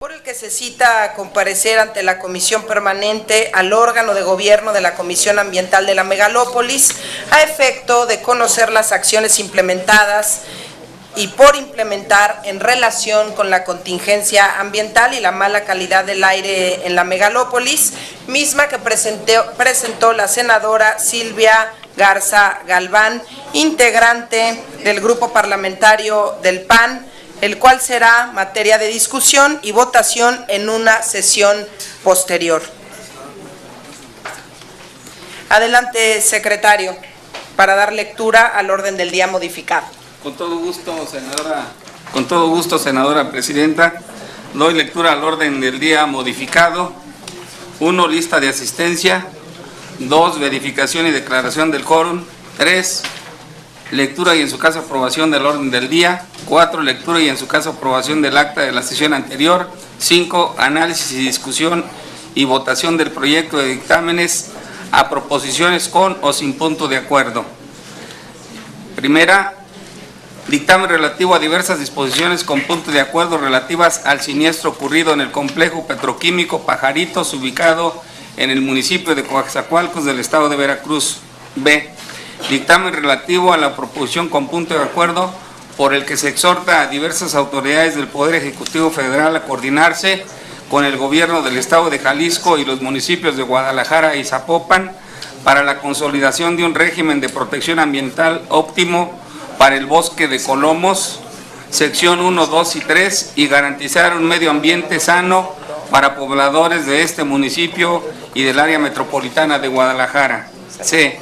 Por el que se cita a comparecer ante la Comisión Permanente al órgano de gobierno de la Comisión Ambiental de la Megalópolis a efecto de conocer las acciones implementadas y por implementar en relación con la contingencia ambiental y la mala calidad del aire en la megalópolis, misma que presentó la senadora Silvia Garza Galván, integrante del grupo parlamentario del PAN, el cual será materia de discusión y votación en una sesión posterior. Adelante, secretario, para dar lectura al orden del día modificado. Con todo gusto, senadora presidenta. Doy lectura al orden del día modificado. 1. Lista de asistencia. 2. Verificación y declaración del quórum. 3. Lectura y en su caso aprobación del orden del día. 4. Lectura y en su caso aprobación del acta de la sesión anterior. 5. Análisis y discusión y votación del proyecto de dictámenes a proposiciones con o sin punto de acuerdo. Primera, dictamen relativo a diversas disposiciones con punto de acuerdo relativas al siniestro ocurrido en el complejo petroquímico Pajaritos, ubicado en el municipio de Coaxacualcos del estado de Veracruz. B. Dictamen relativo a la proposición con punto de acuerdo por el que se exhorta a diversas autoridades del Poder Ejecutivo Federal a coordinarse con el gobierno del estado de Jalisco y los municipios de Guadalajara y Zapopan para la consolidación de un régimen de protección ambiental óptimo para el bosque de Colomos, sección 1, 2 y 3, y garantizar un medio ambiente sano para pobladores de este municipio y del área metropolitana de Guadalajara. C.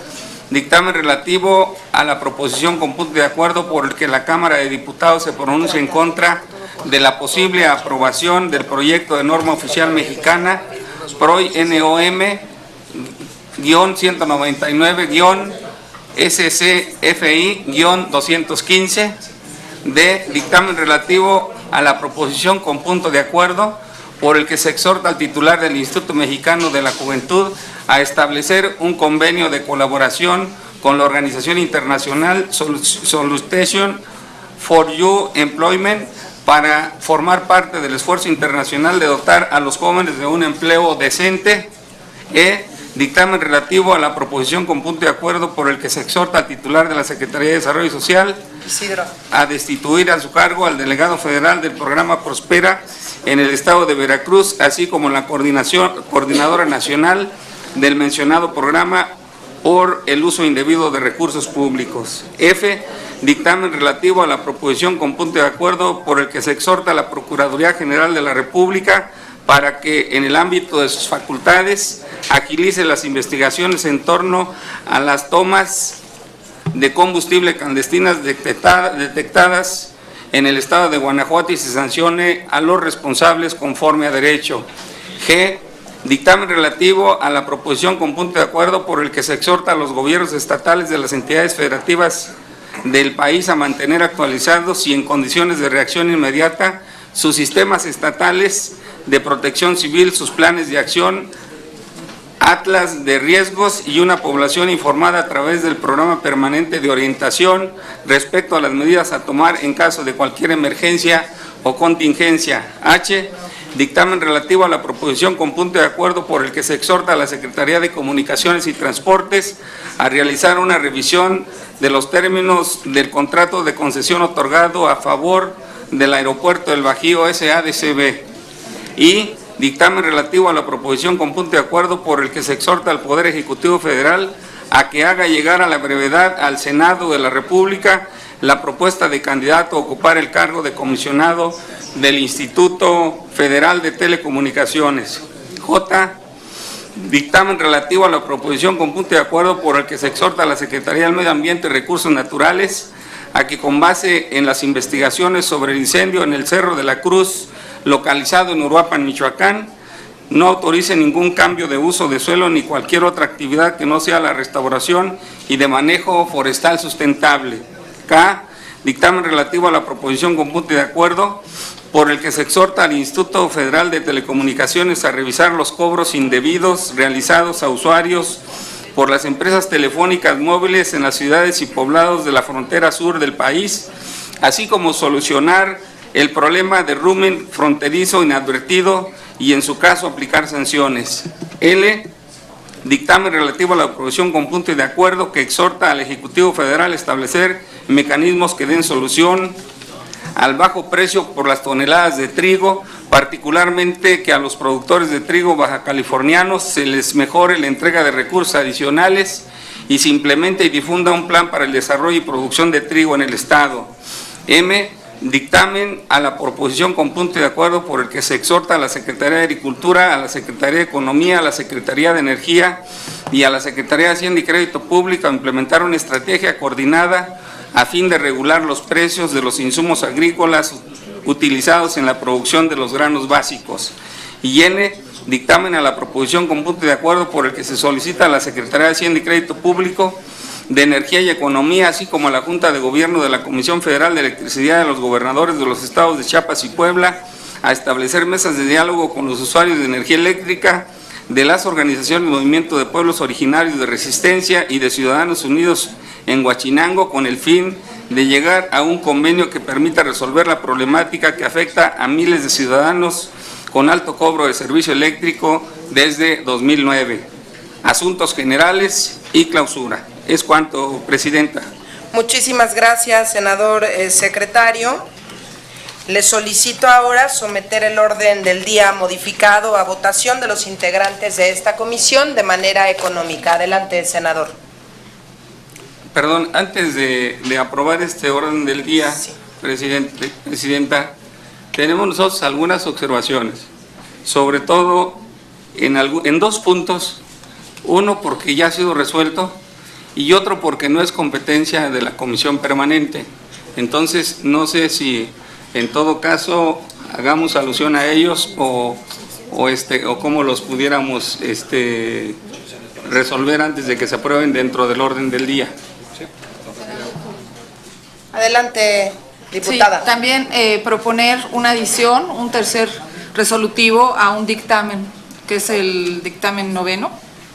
Dictamen relativo a la proposición con punto de acuerdo por el que la Cámara de Diputados se pronuncia en contra de la posible aprobación del proyecto de norma oficial mexicana PROY-NOM-199-SCFI-215. D. Dictamen relativo a la proposición con punto de acuerdo por el que se exhorta al titular del Instituto Mexicano de la Juventud a establecer un convenio de colaboración con la organización internacional Solution for Youth Employment para formar parte del esfuerzo internacional de dotar a los jóvenes de un empleo decente. E. Dictamen relativo a la proposición con punto de acuerdo por el que se exhorta al titular de la Secretaría de Desarrollo Social a destituir a su cargo al delegado federal del programa Prospera en el estado de Veracruz, así como la coordinadora nacional del mencionado programa por el uso indebido de recursos públicos. F. Dictamen relativo a la proposición con punto de acuerdo por el que se exhorta a la Procuraduría General de la República para que en el ámbito de sus facultades agilice las investigaciones en torno a las tomas de combustible clandestinas detectadas en el estado de Guanajuato y se sancione a los responsables conforme a derecho. G. Dictamen relativo a la proposición con punto de acuerdo por el que se exhorta a los gobiernos estatales de las entidades federativas del país a mantener actualizados y en condiciones de reacción inmediata sus sistemas estatales de protección civil, sus planes de acción, atlas de riesgos y una población informada a través del programa permanente de orientación respecto a las medidas a tomar en caso de cualquier emergencia o contingencia. H. Dictamen relativo a la proposición con punto de acuerdo por el que se exhorta a la Secretaría de Comunicaciones y Transportes a realizar una revisión de los términos del contrato de concesión otorgado a favor del Aeropuerto del Bajío SADCB. Y dictamen relativo a la proposición con punto de acuerdo por el que se exhorta al Poder Ejecutivo Federal a que haga llegar a la brevedad al Senado de la República la propuesta de candidato a ocupar el cargo de comisionado del Instituto Federal de Telecomunicaciones. J. Dictamen relativo a la proposición con punto de acuerdo por el que se exhorta a la Secretaría del Medio Ambiente y Recursos Naturales a que con base en las investigaciones sobre el incendio en el Cerro de la Cruz, localizado en Uruapan, Michoacán, no autorice ningún cambio de uso de suelo ni cualquier otra actividad que no sea la restauración y de manejo forestal sustentable. K. Dictamen relativo a la proposición con punto de acuerdo por el que se exhorta al Instituto Federal de Telecomunicaciones a revisar los cobros indebidos realizados a usuarios por las empresas telefónicas móviles en las ciudades y poblados de la frontera sur del país, así como solucionar el problema de roaming fronterizo inadvertido y en su caso aplicar sanciones. L, dictamen relativo a la aprobación con punto y de acuerdo que exhorta al Ejecutivo Federal a establecer mecanismos que den solución al bajo precio por las toneladas de trigo, particularmente que a los productores de trigo bajacalifornianos se les mejore la entrega de recursos adicionales y se implemente y difunda un plan para el desarrollo y producción de trigo en el Estado. M, dictamen a la proposición con punto de acuerdo por el que se exhorta a la Secretaría de Agricultura, a la Secretaría de Economía, a la Secretaría de Energía y a la Secretaría de Hacienda y Crédito Público a implementar una estrategia coordinada a fin de regular los precios de los insumos agrícolas utilizados en la producción de los granos básicos. Y N, dictamen a la proposición con punto de acuerdo por el que se solicita a la Secretaría de Hacienda y Crédito Público, de Energía y Economía, así como a la Junta de Gobierno de la Comisión Federal de Electricidad de los gobernadores de los estados de Chiapas y Puebla, a establecer mesas de diálogo con los usuarios de energía eléctrica, de las organizaciones Movimiento de Pueblos Originarios de Resistencia y de Ciudadanos Unidos en Huachinango, con el fin de llegar a un convenio que permita resolver la problemática que afecta a miles de ciudadanos con alto cobro de servicio eléctrico desde 2009. Asuntos generales y clausura. Es cuanto, Presidenta. Muchísimas gracias, senador secretario. Le solicito ahora someter el orden del día modificado a votación de los integrantes de esta comisión de manera económica. Adelante, senador. Perdón, antes de aprobar este orden del día, Sí. Presidenta, tenemos nosotros algunas observaciones, sobre todo en dos puntos, uno porque ya ha sido resuelto y otro porque no es competencia de la comisión permanente. Entonces, no sé si en todo caso hagamos alusión a ellos o cómo los pudiéramos resolver antes de que se aprueben dentro del orden del día. Adelante, diputada. Sí, también proponer una adición, un tercer resolutivo a un dictamen, que es el dictamen noveno.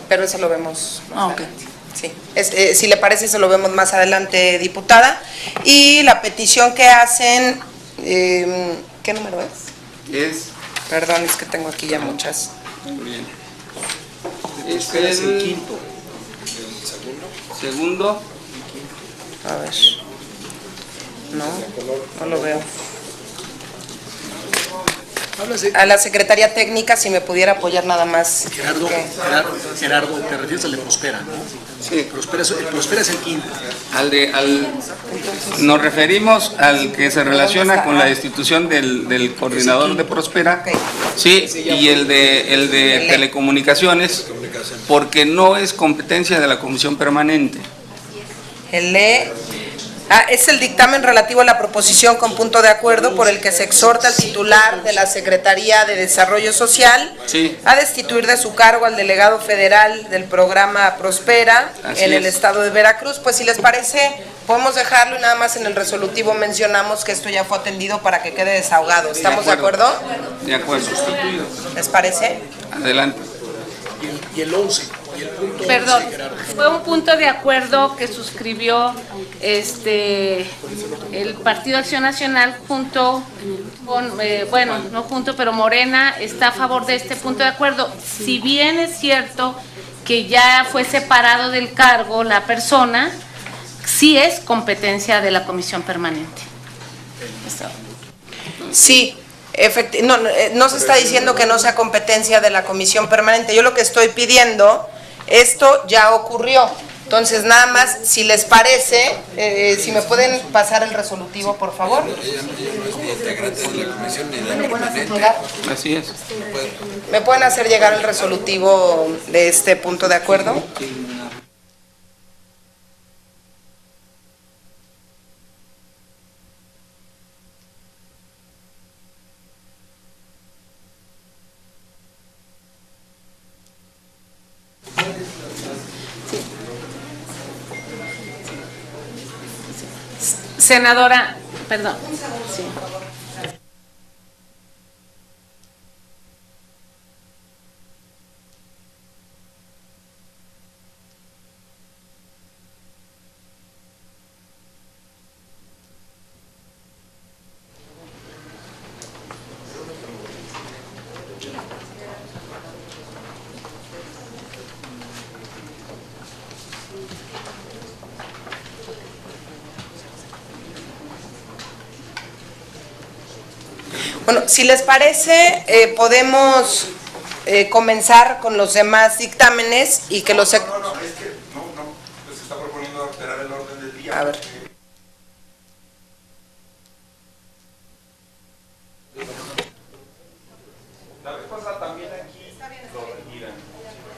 Pero eso lo vemos más Ok. adelante. Sí. Si le parece, eso lo vemos más adelante, diputada. Y la petición que hacen, ¿qué número es? Perdón, es que tengo aquí ya muchas. Bien. Es el quinto. Segundo. A ver. No, no lo veo. A la Secretaría Técnica, si me pudiera apoyar nada más. Gerardo, te refieres al de Prospera, ¿no? Sí. El Prospera es el quinto. Nos referimos al que se relaciona con la destitución del coordinador de Prospera, sí, y el de telecomunicaciones, porque no es competencia de la comisión permanente. Es el dictamen relativo a la proposición con punto de acuerdo por el que se exhorta al titular de la Secretaría de Desarrollo Social Sí. a destituir de su cargo al delegado federal del programa Prospera Así en el es. estado de Veracruz. Pues si les parece, podemos dejarlo y nada más en el resolutivo mencionamos que esto ya fue atendido para que quede desahogado. ¿Estamos de acuerdo? De acuerdo. ¿Les parece? Adelante. Y el 11, y el punto Perdón, 11, Gerardo. fue un punto de acuerdo que suscribió el Partido Acción Nacional junto con, no junto, pero Morena está a favor de este punto de acuerdo. Si bien es cierto que ya fue separado del cargo la persona, sí es competencia de la comisión permanente. Sí, no se está diciendo que no sea competencia de la comisión permanente. Yo lo que estoy pidiendo, esto ya ocurrió. Entonces, nada más, si les parece, si me pueden pasar el resolutivo, por favor. Así es. ¿Me pueden hacer llegar el resolutivo de este punto de acuerdo? Senadora, perdón. Sí. Bueno, si les parece, podemos comenzar con los demás dictámenes y que los... No, es que pues se está proponiendo alterar el orden del día. A ver. La vez pasada también aquí lo retiran,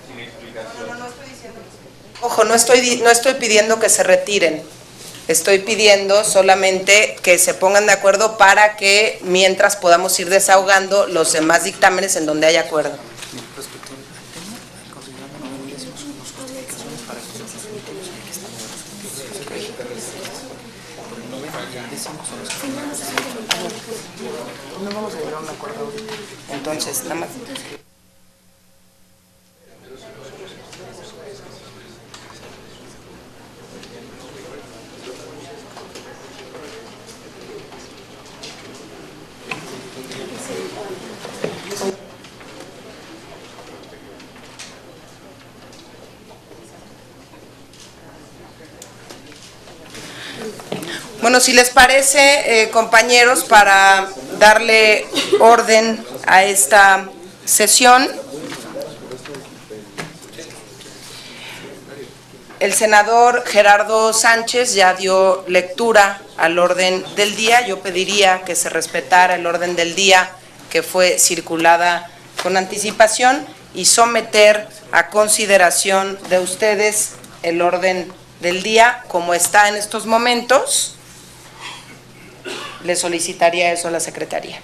sin explicación. No estoy diciendo eso. Ojo, no estoy pidiendo que se retiren. Estoy pidiendo solamente que se pongan de acuerdo para que mientras podamos ir desahogando los demás dictámenes en donde haya acuerdo. No vamos a llegar a un acuerdo. Entonces, nada más. Bueno, si les parece, compañeros, para darle orden a esta sesión, el senador Gerardo Sánchez ya dio lectura al orden del día. Yo pediría que se respetara el orden del día que fue circulada con anticipación y someter a consideración de ustedes el orden del día como está en estos momentos. Le solicitaría eso a la Secretaría.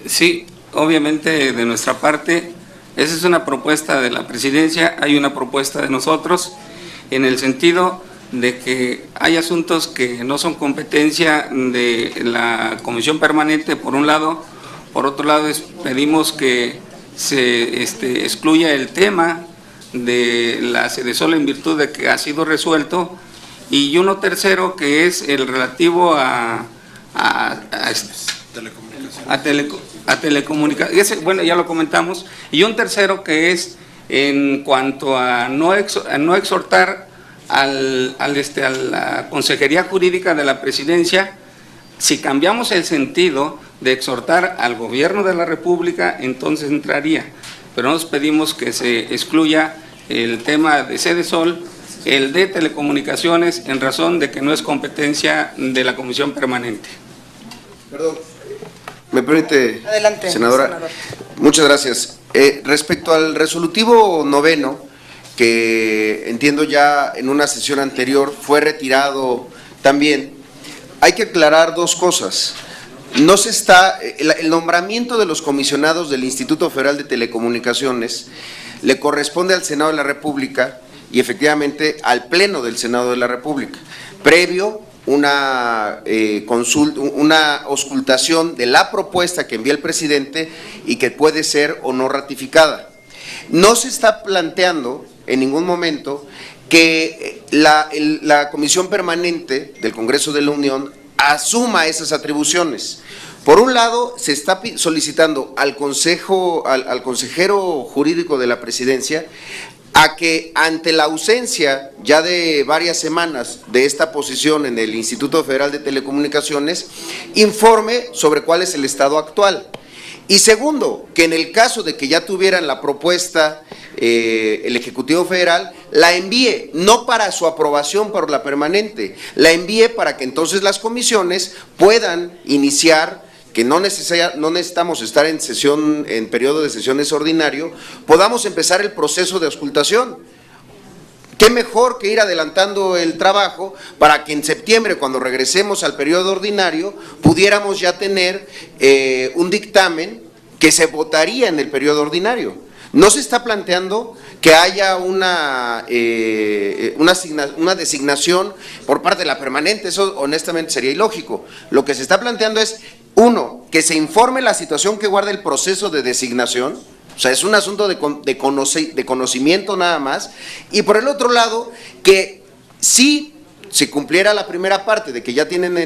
Sí, obviamente de nuestra parte, esa es una propuesta de la Presidencia, hay una propuesta de nosotros, en el sentido de que hay asuntos que no son competencia de la Comisión Permanente, por un lado. Por otro lado, pedimos que se excluya el tema de la Sedesol en virtud de que ha sido resuelto, y uno tercero que es el relativo a telecomunicaciones, bueno, ya lo comentamos, y un tercero que es en cuanto a no exhortar a la Consejería Jurídica de la Presidencia. Si cambiamos el sentido de exhortar al Gobierno de la República, entonces entraría, pero nos pedimos que se excluya el tema de Sedesol, el de telecomunicaciones, en razón de que no es competencia de la Comisión Permanente. Perdón, ¿me permite? Adelante, senadora. senador. Muchas gracias. Respecto al resolutivo noveno, que entiendo ya en una sesión anterior fue retirado también, hay que aclarar dos cosas. No se está, el nombramiento de los comisionados del Instituto Federal de Telecomunicaciones le corresponde al Senado de la República y efectivamente al Pleno del Senado de la República, previo una consulta, una auscultación de la propuesta que envía el presidente y que puede ser o no ratificada. No se está planteando en ningún momento que la Comisión Permanente del Congreso de la Unión asuma esas atribuciones. Por un lado, se está solicitando al consejero jurídico de la Presidencia a que ante la ausencia ya de varias semanas de esta posición en el Instituto Federal de Telecomunicaciones, informe sobre cuál es el estado actual. Y segundo, que en el caso de que ya tuvieran la propuesta el Ejecutivo Federal, la envíe, no para su aprobación por la permanente, la envíe para que entonces las comisiones puedan iniciar, que no necesitamos estar en periodo de sesiones ordinario, podamos empezar el proceso de auscultación. Qué mejor que ir adelantando el trabajo para que en septiembre, cuando regresemos al periodo ordinario, pudiéramos ya tener un dictamen que se votaría en el periodo ordinario. No se está planteando que haya una designación por parte de la permanente, eso honestamente sería ilógico. Lo que se está planteando es, uno, que se informe la situación que guarda el proceso de designación, o sea, es un asunto de conocimiento nada más, y por el otro lado, que si se cumpliera la primera parte de que ya tienen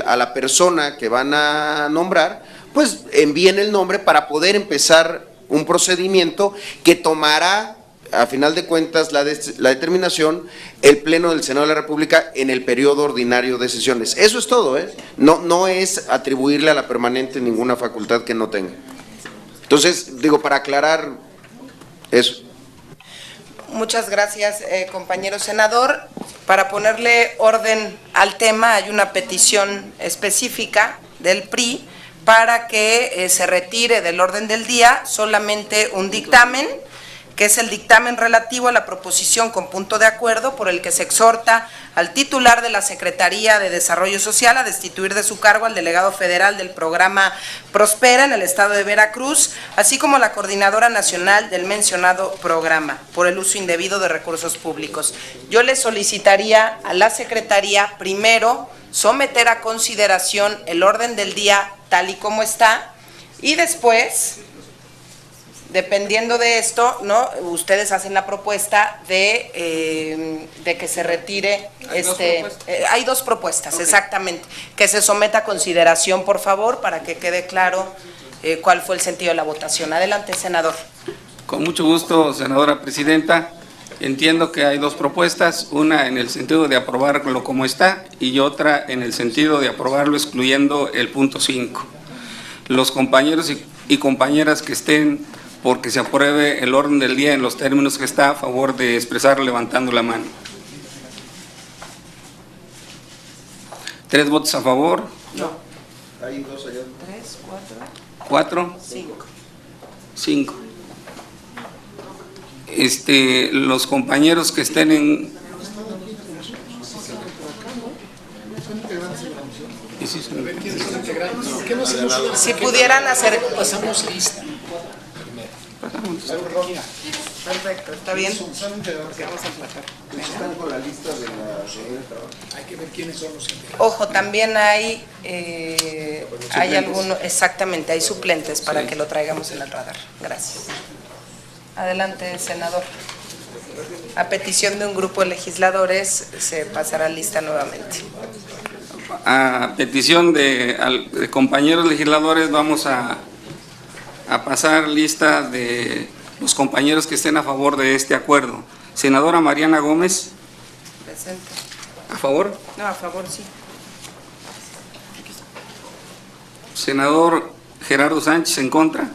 a la persona que van a nombrar, pues envíen el nombre para poder empezar un procedimiento que tomará a final de cuentas, la determinación, el Pleno del Senado de la República en el periodo ordinario de sesiones. Eso es todo, ¿eh? No es atribuirle a la permanente ninguna facultad que no tenga. Entonces, digo, para aclarar eso. Muchas gracias, compañero senador. Para ponerle orden al tema, hay una petición específica del PRI para que se retire del orden del día solamente un dictamen, que es el dictamen relativo a la proposición con punto de acuerdo por el que se exhorta al titular de la Secretaría de Desarrollo Social a destituir de su cargo al delegado federal del programa Prospera en el estado de Veracruz, así como la coordinadora nacional del mencionado programa por el uso indebido de recursos públicos. Yo le solicitaría a la Secretaría primero someter a consideración el orden del día tal y como está y después, dependiendo de esto, ¿no? Ustedes hacen la propuesta de que se retire hay dos propuestas, okay. Exactamente, que se someta a consideración, por favor, para que quede claro cuál fue el sentido de la votación. Adelante, senador. Con mucho gusto, senadora presidenta. Entiendo que hay dos propuestas, una en el sentido de aprobarlo como está y otra en el sentido de aprobarlo excluyendo el punto 5. Los compañeros y compañeras que estén porque se apruebe el orden del día en los términos que está, a favor de expresar levantando la mano. 3 votos a favor. No. Hay 2 allá. 3, 4. 4. 5. Los compañeros que estén en... Si pudieran hacer... Pasamos lista. Perfecto, está bien. Vamos a aplacar. Están con la lista de la señora. Hay que ver quiénes son los integrantes. Ojo, también hay algunos, exactamente, hay suplentes para que lo traigamos en el radar. Gracias. Adelante, senador. A petición de un grupo de legisladores se pasará lista nuevamente. A petición de compañeros legisladores vamos a pasar lista de los compañeros que estén a favor de este acuerdo. Senadora Mariana Gómez. Presente. ¿A favor? No, a favor, sí. Senador Gerardo Sánchez, en contra.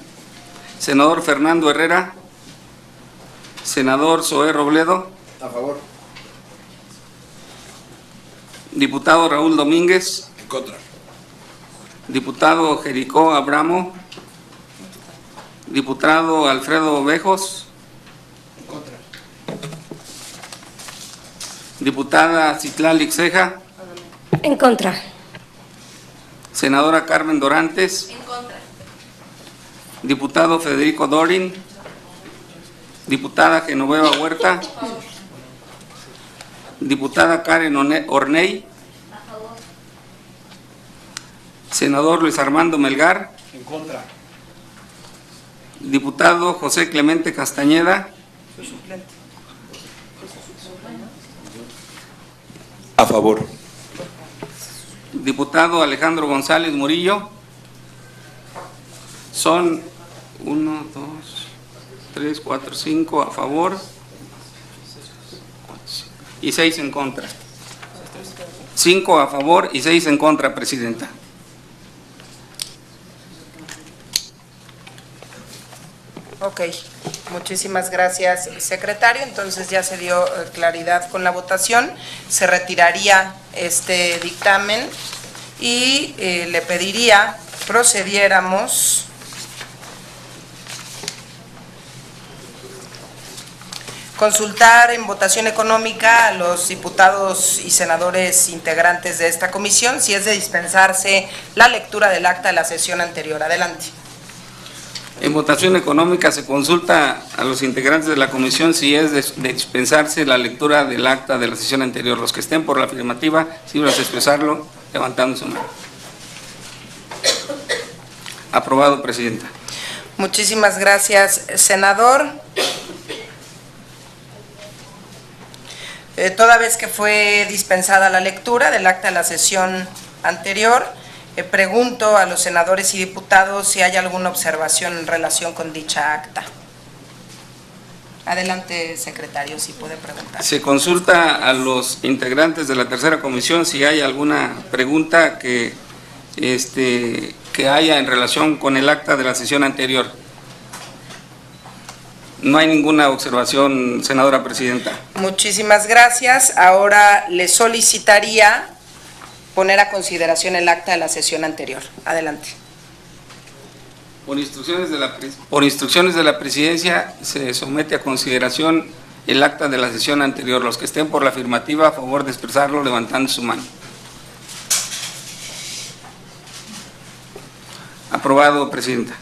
Senador Fernando Herrera. Senador Zoé Robledo. A favor. Diputado Raúl Domínguez. En contra. Diputado Jericó Abramo. Diputado Alfredo Bejos. En contra. Diputada Citlali Ceja. En contra. Senadora Carmen Dorantes. En contra. Diputado Federico Dorin. Diputada Genoveva Huerta. Diputada Karen Orney. Senador Luis Armando Melgar. En contra. Diputado José Clemente Castañeda. A favor. Diputado Alejandro González Murillo. Son 1, 2, 3, 4, 5 a favor y 6 en contra. 5 a favor y 6 en contra, Presidenta. Ok, muchísimas gracias, secretario. Entonces ya se dio claridad con la votación. Se retiraría este dictamen y le pediría procediéramos consultar en votación económica a los diputados y senadores integrantes de esta comisión si es de dispensarse la lectura del acta de la sesión anterior. Adelante. En votación económica se consulta a los integrantes de la comisión si es de dispensarse la lectura del acta de la sesión anterior. Los que estén por la afirmativa, si van a expresarlo, levantando su mano. Aprobado, Presidenta. Muchísimas gracias, senador. Toda vez que fue dispensada la lectura del acta de la sesión anterior, pregunto a los senadores y diputados si hay alguna observación en relación con dicha acta. Adelante, secretario, si puede preguntar. Se consulta a los integrantes de la tercera comisión si hay alguna pregunta que haya en relación con el acta de la sesión anterior. No hay ninguna observación, senadora presidenta. Muchísimas gracias. Ahora le solicitaría poner a consideración el acta de la sesión anterior. Adelante. Por instrucciones de la presidencia se somete a consideración el acta de la sesión anterior. Los que estén por la afirmativa, a favor de expresarlo levantando su mano. Aprobado, presidenta.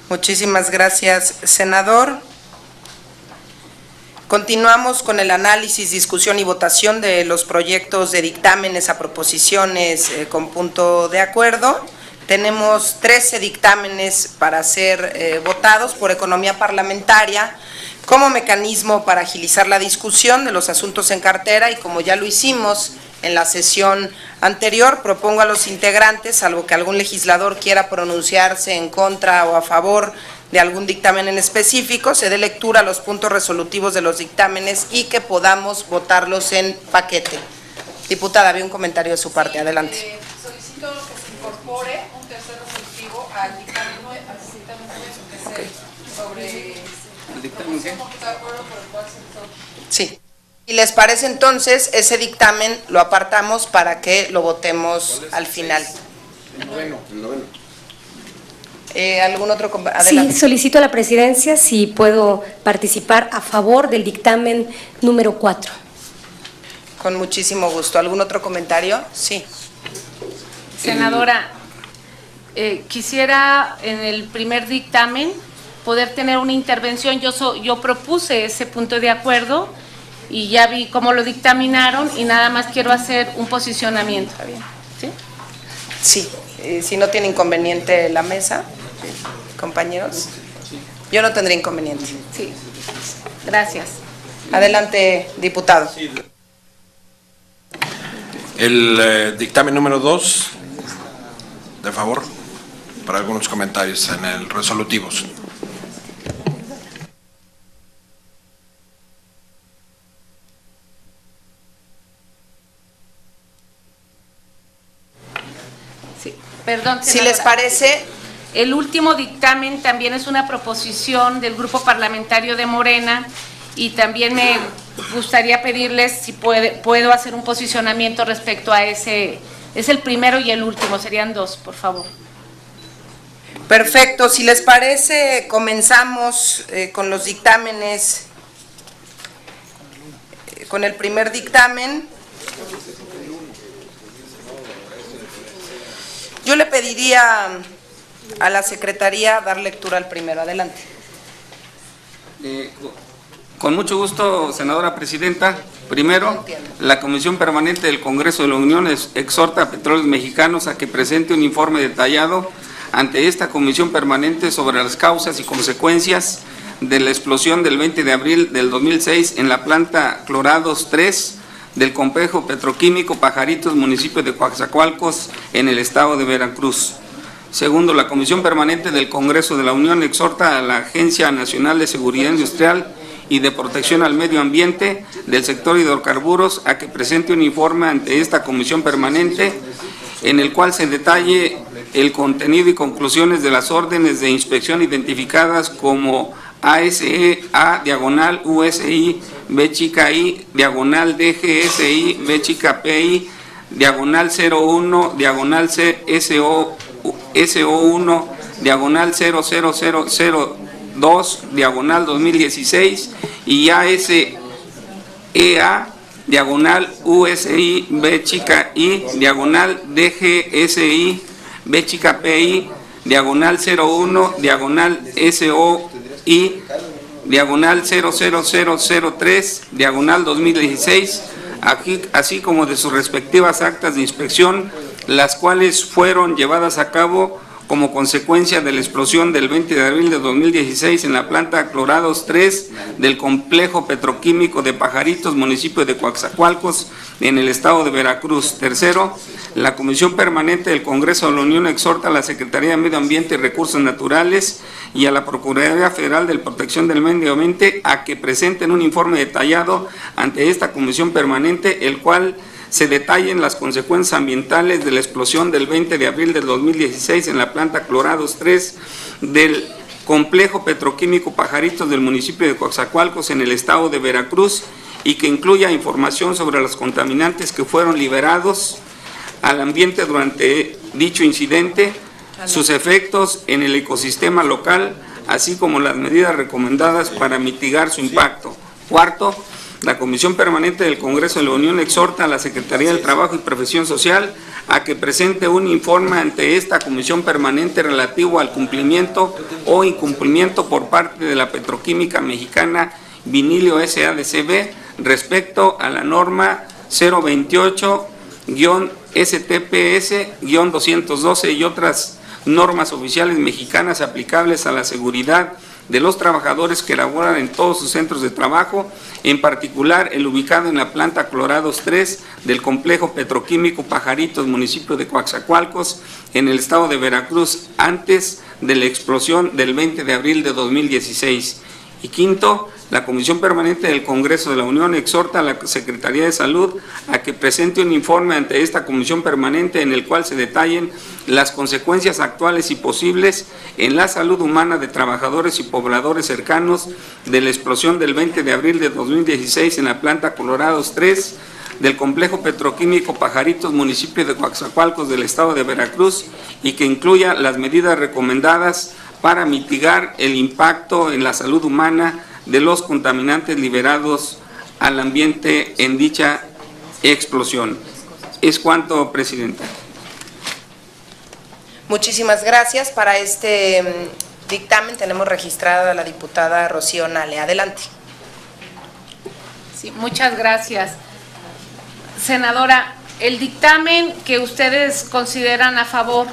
Muchísimas gracias, senador. Continuamos con el análisis, discusión y votación de los proyectos de dictámenes a proposiciones con punto de acuerdo. Tenemos 13 dictámenes para ser votados por Economía Parlamentaria como mecanismo para agilizar la discusión de los asuntos en cartera, y como ya lo hicimos en la sesión anterior, propongo a los integrantes, salvo que algún legislador quiera pronunciarse en contra o a favor de algún dictamen en específico, se dé lectura a los puntos resolutivos de los dictámenes y que podamos votarlos en paquete. Diputada, había un comentario de su parte, adelante. Solicito que se incorpore un tercer resolutivo al dictamen sobre ¿El dictamen qué? Sí. Y les parece entonces, ese dictamen lo apartamos para que lo votemos al final. ¿Algún otro? Adelante. Sí, solicito a la presidencia si puedo participar a favor del dictamen número 4. Con muchísimo gusto. ¿Algún otro comentario? Sí. Senadora, quisiera en el primer dictamen poder tener una intervención. Yo propuse ese punto de acuerdo y ya vi cómo lo dictaminaron y nada más quiero hacer un posicionamiento. ¿Está bien? ¿Sí? Sí. Si no tiene inconveniente la mesa, compañeros. Yo no tendré inconveniente. Sí. Gracias. Adelante, diputado. El dictamen número 2, de favor, para algunos comentarios en el resolutivos. Sí. Perdón, Si senadora. les parece, El último dictamen también es una proposición del Grupo Parlamentario de Morena y también me gustaría pedirles si puedo hacer un posicionamiento respecto a ese. Es el primero y el último, serían dos, por favor. perfecto. Si les parece, comenzamos con los dictámenes. Con el primer dictamen. Yo le pediría a la Secretaría dar lectura al primero. Adelante. Con mucho gusto, senadora presidenta. Primero, la Comisión Permanente del Congreso de la Unión exhorta a Petróleos Mexicanos a que presente un informe detallado ante esta Comisión Permanente sobre las causas y consecuencias de la explosión del 20 de abril del 2006 en la planta Clorados 3 del complejo petroquímico Pajaritos, municipio de Coatzacoalcos, en el estado de Veracruz. Segundo, la Comisión Permanente del Congreso de la Unión exhorta a la Agencia Nacional de Seguridad Industrial y de Protección al Medio Ambiente del sector hidrocarburos a que presente un informe ante esta Comisión Permanente en el cual se detalle el contenido y conclusiones de las órdenes de inspección identificadas como ASE-A/USI B-I/DGSI B-PI /01 SO1 /00002 2016 y ASEA/USI B-I /DGSI B-PI /01 SOI /00003 2016, así como de sus respectivas actas de inspección, las cuales fueron llevadas a cabo como consecuencia de la explosión del 20 de abril de 2016 en la planta Clorados 3 del complejo petroquímico de Pajaritos, municipio de Coatzacoalcos, en el estado de Veracruz. Tercero, la Comisión Permanente del Congreso de la Unión exhorta a la Secretaría de Medio Ambiente y Recursos Naturales y a la Procuraduría Federal de Protección del Medio Ambiente a que presenten un informe detallado ante esta Comisión Permanente, el cual se detallen las consecuencias ambientales de la explosión del 20 de abril del 2016 en la planta Clorados 3 del complejo petroquímico Pajaritos del municipio de Coatzacoalcos en el estado de Veracruz, y que incluya información sobre los contaminantes que fueron liberados al ambiente durante dicho incidente, sus efectos en el ecosistema local, así como las medidas recomendadas para mitigar su impacto. Cuarto, la Comisión Permanente del Congreso de la Unión exhorta a la Secretaría del Trabajo y Previsión Social a que presente un informe ante esta Comisión Permanente relativo al cumplimiento o incumplimiento por parte de la Petroquímica Mexicana Vinilio SADCB respecto a la norma 028-STPS-212 y otras normas oficiales mexicanas aplicables a la seguridad de los trabajadores que laboran en todos sus centros de trabajo, en particular el ubicado en la planta Clorados 3 del complejo petroquímico Pajaritos, municipio de Coatzacoalcos, en el estado de Veracruz, antes de la explosión del 20 de abril de 2016. Y quinto, la Comisión Permanente del Congreso de la Unión exhorta a la Secretaría de Salud a que presente un informe ante esta Comisión Permanente en el cual se detallen las consecuencias actuales y posibles en la salud humana de trabajadores y pobladores cercanos de la explosión del 20 de abril de 2016 en la planta Colorados 3 del complejo petroquímico Pajaritos, municipio de Coatzacoalcos del estado de Veracruz, y que incluya las medidas recomendadas para mitigar el impacto en la salud humana de los contaminantes liberados al ambiente en dicha explosión. Es cuanto, Presidenta. Muchísimas gracias. Para este dictamen tenemos registrada a la diputada Rocío Nale. Adelante. Sí, muchas gracias. Senadora, el dictamen que ustedes consideran a favor,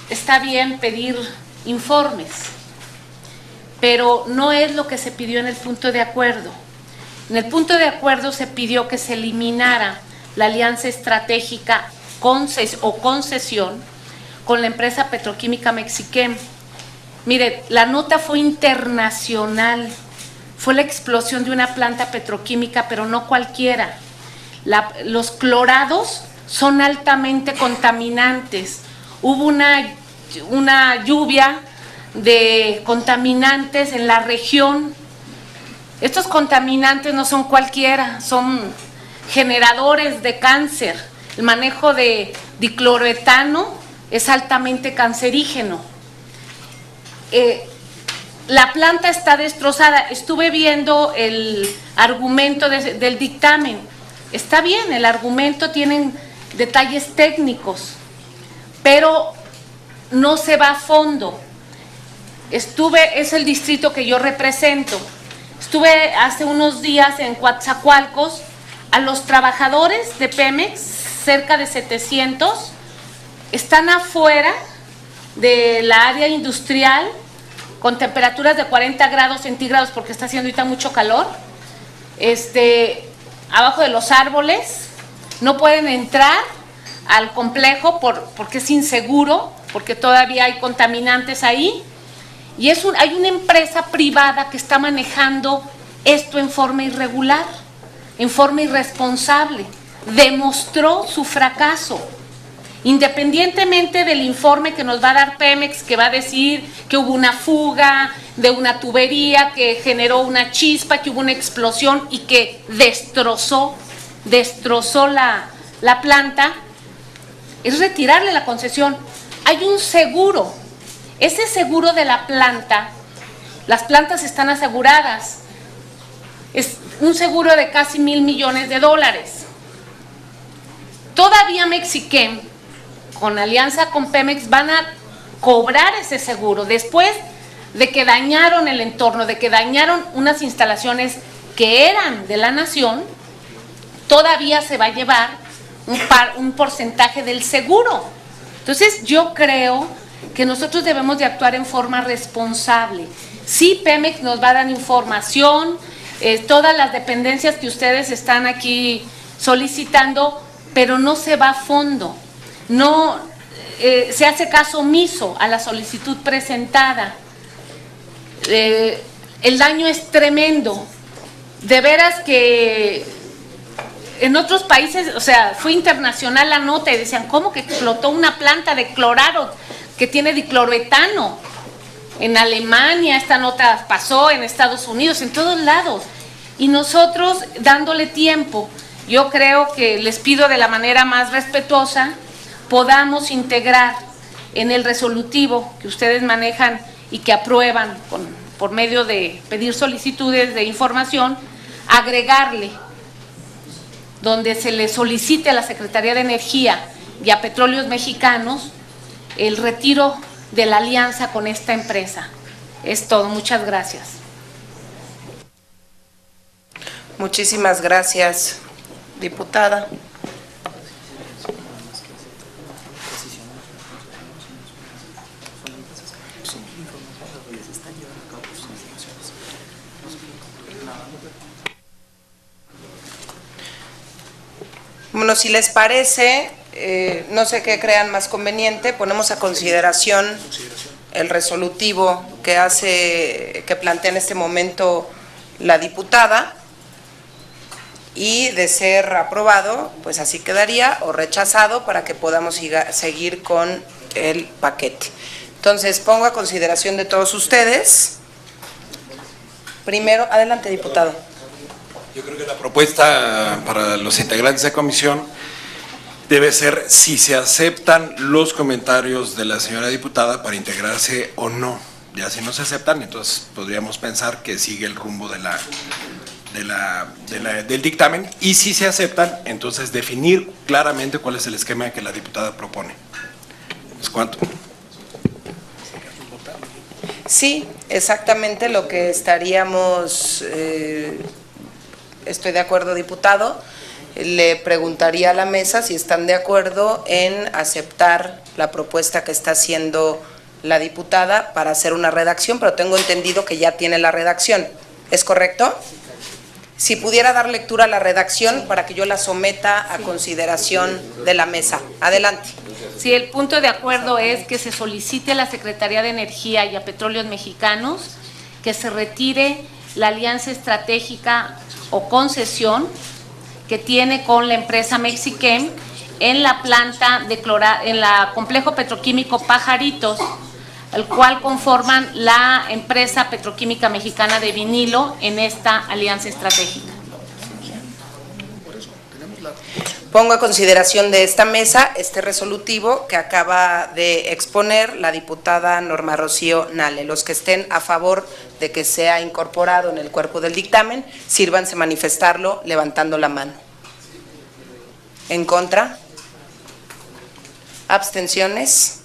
está bien pedir informes, pero no es lo que se pidió en el punto de acuerdo. En el punto de acuerdo se pidió que se eliminara la alianza estratégica o concesión con la empresa petroquímica Mexiquem. Mire, la nota fue internacional, fue la explosión de una planta petroquímica, pero no cualquiera. Los clorados son altamente contaminantes. Hubo una lluvia de contaminantes en la región. Estos contaminantes no son cualquiera, son generadores de cáncer. El manejo de dicloroetano es altamente cancerígeno. La planta está destrozada. Estuve viendo el argumento del dictamen. Está bien, el argumento tiene detalles técnicos, pero no se va a fondo. Es el distrito que yo represento. Estuve hace unos días en Coatzacoalcos. A los trabajadores de Pemex, cerca de 700, están afuera de la área industrial con temperaturas de 40 grados centígrados porque está haciendo ahorita mucho calor, abajo de los árboles. No pueden entrar al complejo porque es inseguro, porque todavía hay contaminantes ahí, y hay una empresa privada que está manejando esto en forma irregular, en forma irresponsable. Demostró su fracaso. Independientemente del informe que nos va a dar Pemex, que va a decir que hubo una fuga de una tubería, que generó una chispa, que hubo una explosión y que destrozó la planta, es retirarle la concesión. Hay un seguro. Ese seguro de la planta, las plantas están aseguradas. Es un seguro de casi $1,000 millones. Todavía Mexiquem, con alianza con Pemex, van a cobrar ese seguro después de que dañaron el entorno, de que dañaron unas instalaciones que eran de la nación. Todavía se va a llevar un porcentaje del seguro. Entonces, yo creo que nosotros debemos de actuar en forma responsable. Sí, Pemex nos va a dar información, todas las dependencias que ustedes están aquí solicitando, pero no se va a fondo, no se hace caso omiso a la solicitud presentada. El daño es tremendo, de veras que en otros países, o sea, fue internacional la nota y decían, ¿cómo que explotó una planta de cloraro que tiene dicloroetano? En Alemania esta nota pasó, en Estados Unidos, en todos lados. Y nosotros dándole tiempo, yo creo que les pido de la manera más respetuosa, podamos integrar en el resolutivo que ustedes manejan y que aprueban por medio de pedir solicitudes de información, agregarle donde se le solicite a la Secretaría de Energía y a Petróleos Mexicanos el retiro de la alianza con esta empresa. Es todo, muchas gracias. Muchísimas gracias, diputada. Bueno, si les parece, no sé qué crean más conveniente, ponemos a consideración el resolutivo que plantea en este momento la diputada, y de ser aprobado, pues así quedaría, o rechazado, para que podamos seguir con el paquete. Entonces, pongo a consideración de todos ustedes. Primero, adelante, diputado. Yo creo que la propuesta para los integrantes de comisión debe ser si se aceptan los comentarios de la señora diputada para integrarse o no. Ya si no se aceptan, entonces podríamos pensar que sigue el rumbo del dictamen, y si se aceptan, entonces definir claramente cuál es el esquema que la diputada propone. ¿Es cuánto? Sí, exactamente lo que estaríamos, estoy de acuerdo, diputado. Le preguntaría a la mesa si están de acuerdo en aceptar la propuesta que está haciendo la diputada para hacer una redacción, pero tengo entendido que ya tiene la redacción. ¿Es correcto? Si pudiera dar lectura a la redacción para que yo la someta a consideración de la mesa. Adelante. Sí, el punto de acuerdo es que se solicite a la Secretaría de Energía y a Petróleos Mexicanos que se retire la alianza estratégica o concesión que tiene con la empresa Mexichem en la planta de en la complejo petroquímico Pajaritos, el cual conforman la empresa petroquímica mexicana de vinilo en esta alianza estratégica. Pongo a consideración de esta mesa este resolutivo que acaba de exponer la diputada Norma Rocío Nale. Los que estén a favor de que sea incorporado en el cuerpo del dictamen, sírvanse manifestarlo levantando la mano. ¿En contra? ¿Abstenciones?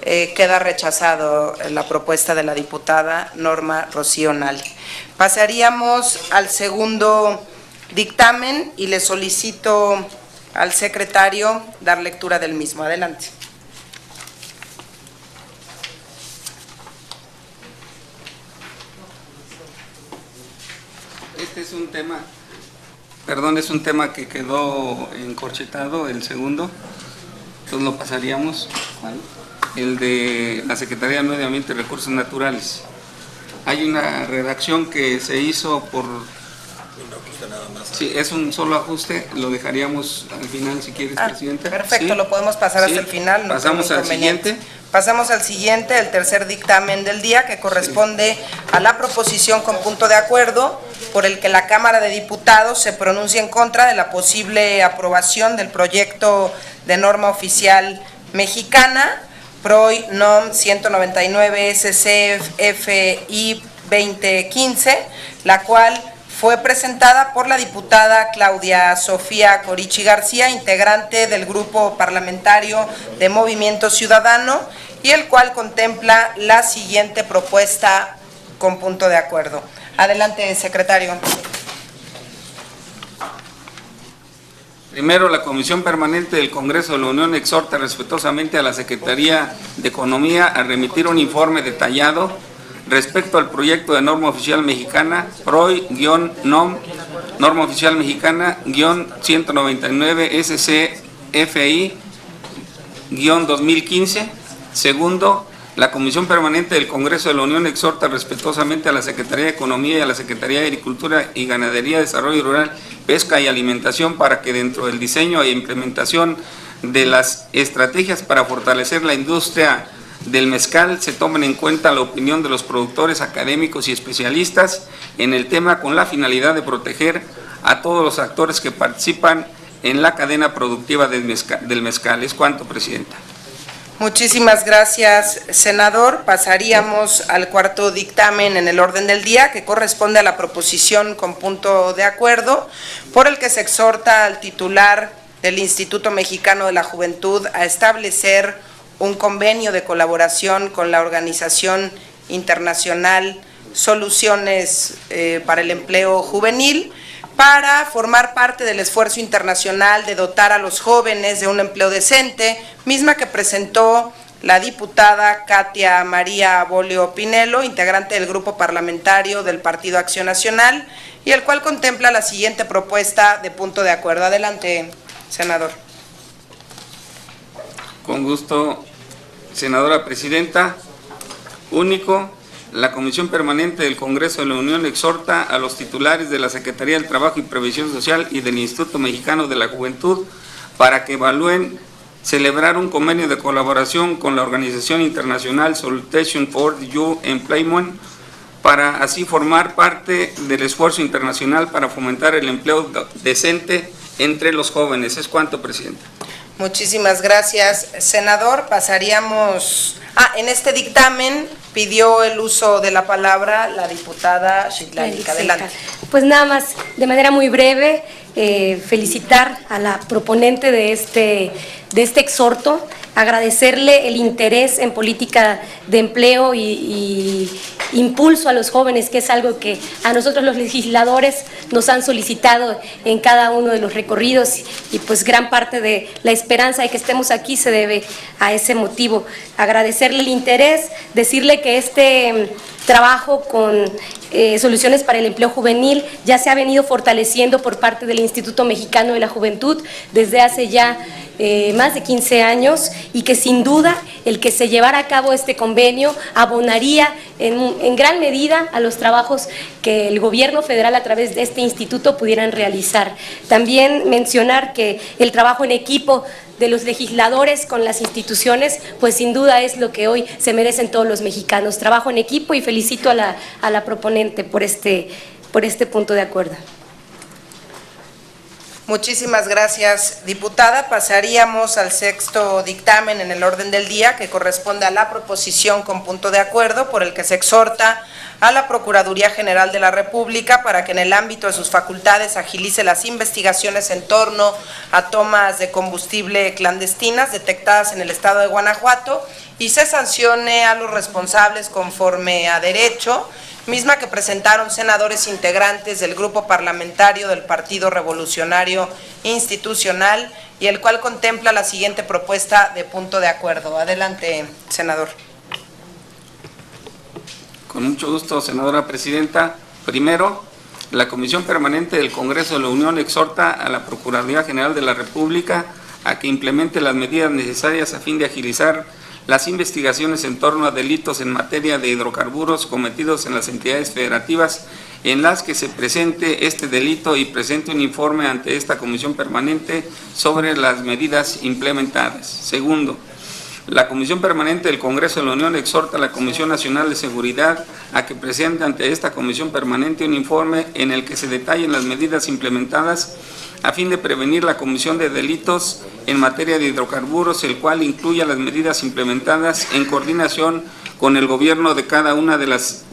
Queda rechazado la propuesta de la diputada Norma Rocío Nale. Pasaríamos al segundo dictamen y le solicito al secretario dar lectura del mismo. Adelante. Este es un tema, perdón, es un tema que quedó encorchetado, el segundo, entonces lo pasaríamos. El de la Secretaría de Medio Ambiente y Recursos Naturales. Hay una redacción que se hizo por... Sí, es un solo ajuste, lo dejaríamos al final si quieres, Presidenta. Perfecto, ¿Sí? lo podemos pasar hasta el final. No pasamos al siguiente. Pasamos al siguiente, el tercer dictamen del día, que corresponde a la proposición con punto de acuerdo por el que la Cámara de Diputados se pronuncia en contra de la posible aprobación del proyecto de norma oficial mexicana PROY NOM 199 SCFI 2015, la cual fue presentada por la diputada Claudia Sofía Corichi García, integrante del Grupo Parlamentario de Movimiento Ciudadano, y el cual contempla la siguiente propuesta con punto de acuerdo. Adelante, secretario. Primero, la Comisión Permanente del Congreso de la Unión exhorta respetuosamente a la Secretaría de Economía a remitir un informe detallado respecto al proyecto de norma oficial mexicana PROI-NOM, norma oficial mexicana-SCFI-2015. Segundo, la Comisión Permanente del Congreso de la Unión exhorta respetuosamente a la Secretaría de Economía y a la Secretaría de Agricultura y Ganadería, Desarrollo Rural, Pesca y Alimentación para que dentro del diseño e implementación de las estrategias para fortalecer la industria del mezcal se tomen en cuenta la opinión de los productores, académicos y especialistas en el tema con la finalidad de proteger a todos los actores que participan en la cadena productiva del mezcal. Es cuanto, Presidenta. Muchísimas gracias, senador. Pasaríamos al cuarto dictamen en el orden del día, que corresponde a la proposición con punto de acuerdo, por el que se exhorta al titular del Instituto Mexicano de la Juventud a establecer un convenio de colaboración con la Organización Internacional Soluciones para el Empleo Juvenil, para formar parte del esfuerzo internacional de dotar a los jóvenes de un empleo decente, misma que presentó la diputada Katia María Bolio Pinelo, integrante del grupo parlamentario del Partido Acción Nacional, y el cual contempla la siguiente propuesta de punto de acuerdo. Adelante, senador. Con gusto, senadora presidenta. Único. La Comisión Permanente del Congreso de la Unión exhorta a los titulares de la Secretaría del Trabajo y Previsión Social y del Instituto Mexicano de la Juventud para que evalúen celebrar un convenio de colaboración con la Organización Internacional Solution for Youth Employment para así formar parte del esfuerzo internacional para fomentar el empleo decente entre los jóvenes. Es cuanto, Presidenta. Muchísimas gracias, senador. Pasaríamos... en este dictamen pidió el uso de la palabra la diputada Citlali. Adelante. Pues nada más, de manera muy breve, felicitar a la proponente de este exhorto, agradecerle el interés en política de empleo y impulso a los jóvenes, que es algo que a nosotros los legisladores nos han solicitado en cada uno de los recorridos, y pues gran parte de la esperanza de que estemos aquí se debe a ese motivo. Agradecerle el interés, decirle que este trabajo con soluciones para el empleo juvenil ya se ha venido fortaleciendo por parte del Instituto Mexicano de la Juventud desde hace ya más de 15 años, y que sin duda el que se llevara a cabo este convenio abonaría en gran medida a los trabajos que el gobierno federal a través de este instituto pudieran realizar. También mencionar que el trabajo en equipo de los legisladores con las instituciones, pues sin duda es lo que hoy se merecen todos los mexicanos. Trabajo en equipo, y felicito a la proponente por este punto de acuerdo. Muchísimas gracias, diputada. Pasaríamos al sexto dictamen en el orden del día, que corresponde a la proposición con punto de acuerdo, por el que se exhorta a la Procuraduría General de la República para que en el ámbito de sus facultades agilice las investigaciones en torno a tomas de combustible clandestinas detectadas en el estado de Guanajuato y se sancione a los responsables conforme a derecho, misma que presentaron senadores integrantes del grupo parlamentario del Partido Revolucionario Institucional, y el cual contempla la siguiente propuesta de punto de acuerdo. Adelante, senador. Con mucho gusto, senadora presidenta. Primero, la Comisión Permanente del Congreso de la Unión exhorta a la Procuraduría General de la República a que implemente las medidas necesarias a fin de agilizar las investigaciones en torno a delitos en materia de hidrocarburos cometidos en las entidades federativas en las que se presente este delito, y presente un informe ante esta Comisión Permanente sobre las medidas implementadas. Segundo, la Comisión Permanente del Congreso de la Unión exhorta a la Comisión Nacional de Seguridad a que presente ante esta Comisión Permanente un informe en el que se detallen las medidas implementadas a fin de prevenir la comisión de delitos en materia de hidrocarburos, el cual incluya las medidas implementadas en coordinación con el gobierno de cada una de las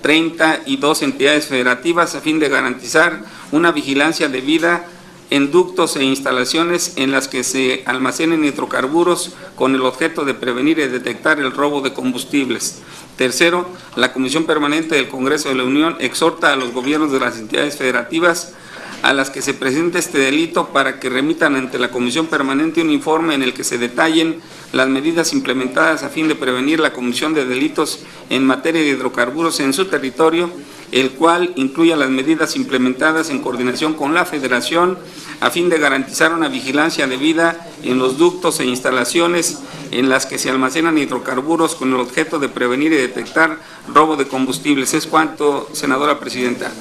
32 entidades federativas a fin de garantizar una vigilancia debida en ductos e instalaciones en las que se almacenen hidrocarburos con el objeto de prevenir y detectar el robo de combustibles. Tercero, la Comisión Permanente del Congreso de la Unión exhorta a los gobiernos de las entidades federativas a las que se presenta este delito para que remitan ante la Comisión Permanente un informe en el que se detallen las medidas implementadas a fin de prevenir la comisión de delitos en materia de hidrocarburos en su territorio, el cual incluya las medidas implementadas en coordinación con la Federación a fin de garantizar una vigilancia debida en los ductos e instalaciones en las que se almacenan hidrocarburos con el objeto de prevenir y detectar robo de combustibles. Es cuanto, senadora presidenta.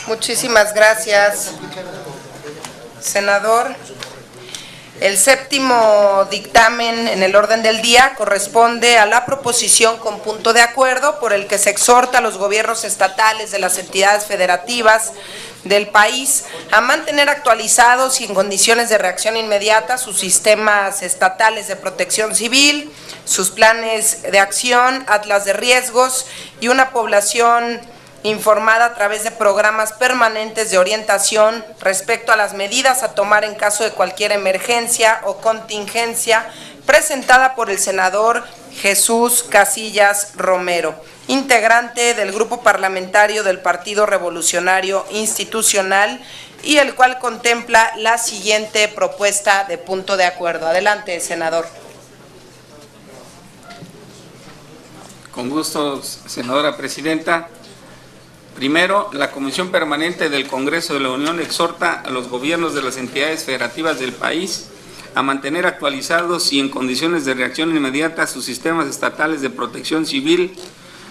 Muchísimas gracias, senador. El séptimo dictamen en el orden del día corresponde a la proposición con punto de acuerdo por el que se exhorta a los gobiernos estatales de las entidades federativas del país a mantener actualizados y en condiciones de reacción inmediata sus sistemas estatales de protección civil, sus planes de acción, atlas de riesgos y una población informada a través de programas permanentes de orientación respecto a las medidas a tomar en caso de cualquier emergencia o contingencia, presentada por el senador Jesús Casillas Romero, integrante del Grupo Parlamentario del Partido Revolucionario Institucional, y el cual contempla la siguiente propuesta de punto de acuerdo. Adelante, senador. Con gusto, senadora presidenta. Primero, la Comisión Permanente del Congreso de la Unión exhorta a los gobiernos de las entidades federativas del país a mantener actualizados y en condiciones de reacción inmediata sus sistemas estatales de protección civil,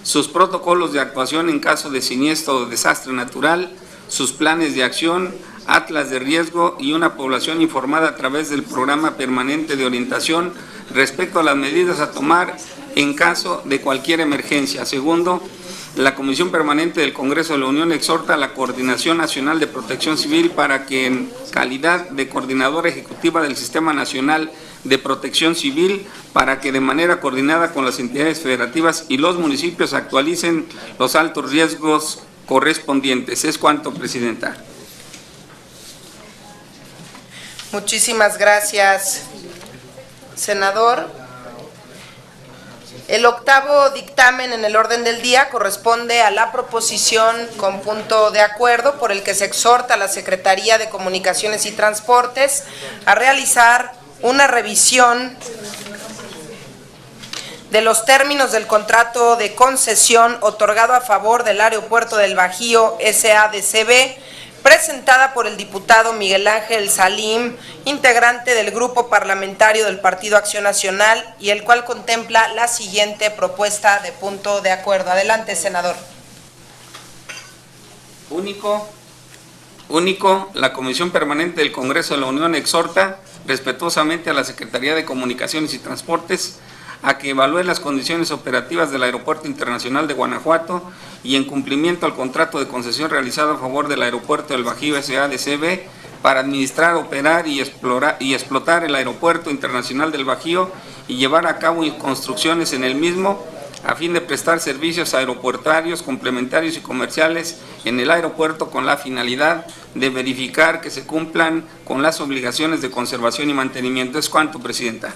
sus protocolos de actuación en caso de siniestro o desastre natural, sus planes de acción, atlas de riesgo y una población informada a través del programa permanente de orientación respecto a las medidas a tomar en caso de cualquier emergencia. Segundo, la Comisión Permanente del Congreso de la Unión exhorta a la Coordinación Nacional de Protección Civil para que en calidad de coordinadora ejecutiva del Sistema Nacional de Protección Civil, para que de manera coordinada con las entidades federativas y los municipios actualicen los altos riesgos correspondientes. Es cuanto, presidenta. Muchísimas gracias, senador. El octavo dictamen en el orden del día corresponde a la proposición con punto de acuerdo por el que se exhorta a la Secretaría de Comunicaciones y Transportes a realizar una revisión de los términos del contrato de concesión otorgado a favor del Aeropuerto del Bajío SADCB, presentada por el diputado Miguel Ángel Salim, integrante del Grupo Parlamentario del Partido Acción Nacional, y el cual contempla la siguiente propuesta de punto de acuerdo. Adelante, senador. Único, la Comisión Permanente del Congreso de la Unión exhorta respetuosamente a la Secretaría de Comunicaciones y Transportes a que evalúe las condiciones operativas del Aeropuerto Internacional de Guanajuato y en cumplimiento al contrato de concesión realizado a favor del Aeropuerto del Bajío SADCB para administrar, operar y explotar el Aeropuerto Internacional del Bajío y llevar a cabo construcciones en el mismo a fin de prestar servicios aeropuertarios, complementarios y comerciales en el aeropuerto con la finalidad de verificar que se cumplan con las obligaciones de conservación y mantenimiento. Es cuanto, presidenta.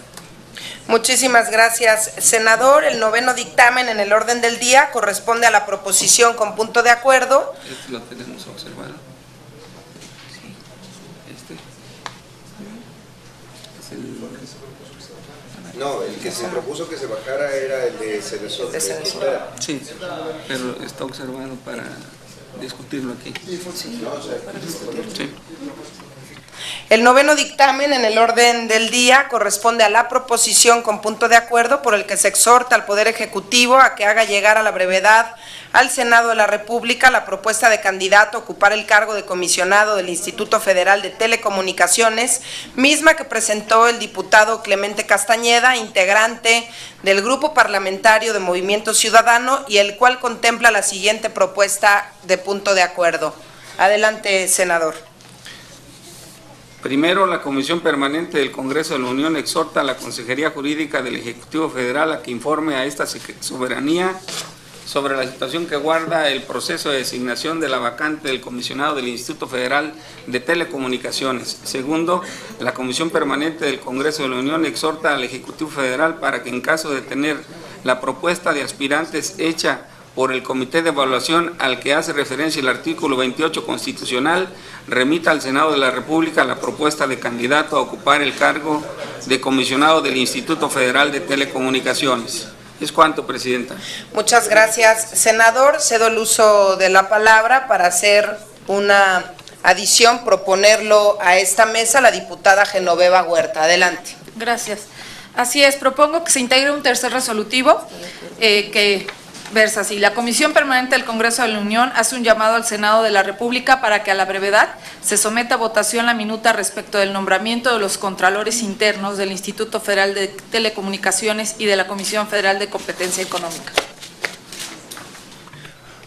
Muchísimas gracias, senador. El noveno dictamen en el orden del día corresponde a la proposición con punto de acuerdo. Este lo tenemos observado. Sí. No, el que se propuso que se bajara era el de Ceresol. Sí, pero está observado para discutirlo aquí. Sí. El noveno dictamen en el orden del día corresponde a la proposición con punto de acuerdo por el que se exhorta al Poder Ejecutivo a que haga llegar a la brevedad al Senado de la República la propuesta de candidato a ocupar el cargo de comisionado del Instituto Federal de Telecomunicaciones, misma que presentó el diputado Clemente Castañeda, integrante del Grupo Parlamentario de Movimiento Ciudadano, y el cual contempla la siguiente propuesta de punto de acuerdo. Adelante, senador. Primero, la Comisión Permanente del Congreso de la Unión exhorta a la Consejería Jurídica del Ejecutivo Federal a que informe a esta soberanía sobre la situación que guarda el proceso de designación de la vacante del comisionado del Instituto Federal de Telecomunicaciones. Segundo, la Comisión Permanente del Congreso de la Unión exhorta al Ejecutivo Federal para que en caso de tener la propuesta de aspirantes hecha por el Comité de Evaluación al que hace referencia el artículo 28 constitucional, remita al Senado de la República la propuesta de candidato a ocupar el cargo de comisionado del Instituto Federal de Telecomunicaciones. Es cuanto, Presidenta. Muchas gracias, senador. Cedo el uso de la palabra para hacer una adición, proponerlo a esta mesa la diputada Genoveva Huerta. Adelante. Gracias. Así es, propongo que se integre un tercer resolutivo que versa así: la Comisión Permanente del Congreso de la Unión hace un llamado al Senado de la República para que a la brevedad se someta a votación la minuta respecto del nombramiento de los contralores internos del Instituto Federal de Telecomunicaciones y de la Comisión Federal de Competencia Económica.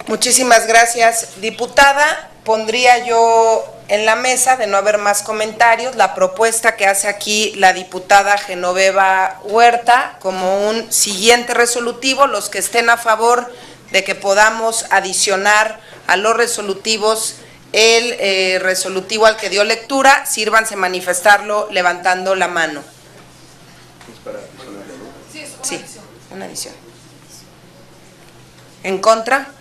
Muchísimas gracias, diputada. Pondría yo en la mesa, de no haber más comentarios, la propuesta que hace aquí la diputada Genoveva Huerta como un siguiente resolutivo. Los que estén a favor de que podamos adicionar a los resolutivos el resolutivo al que dio lectura, sírvanse manifestarlo levantando la mano. Sí, una adición. ¿En contra?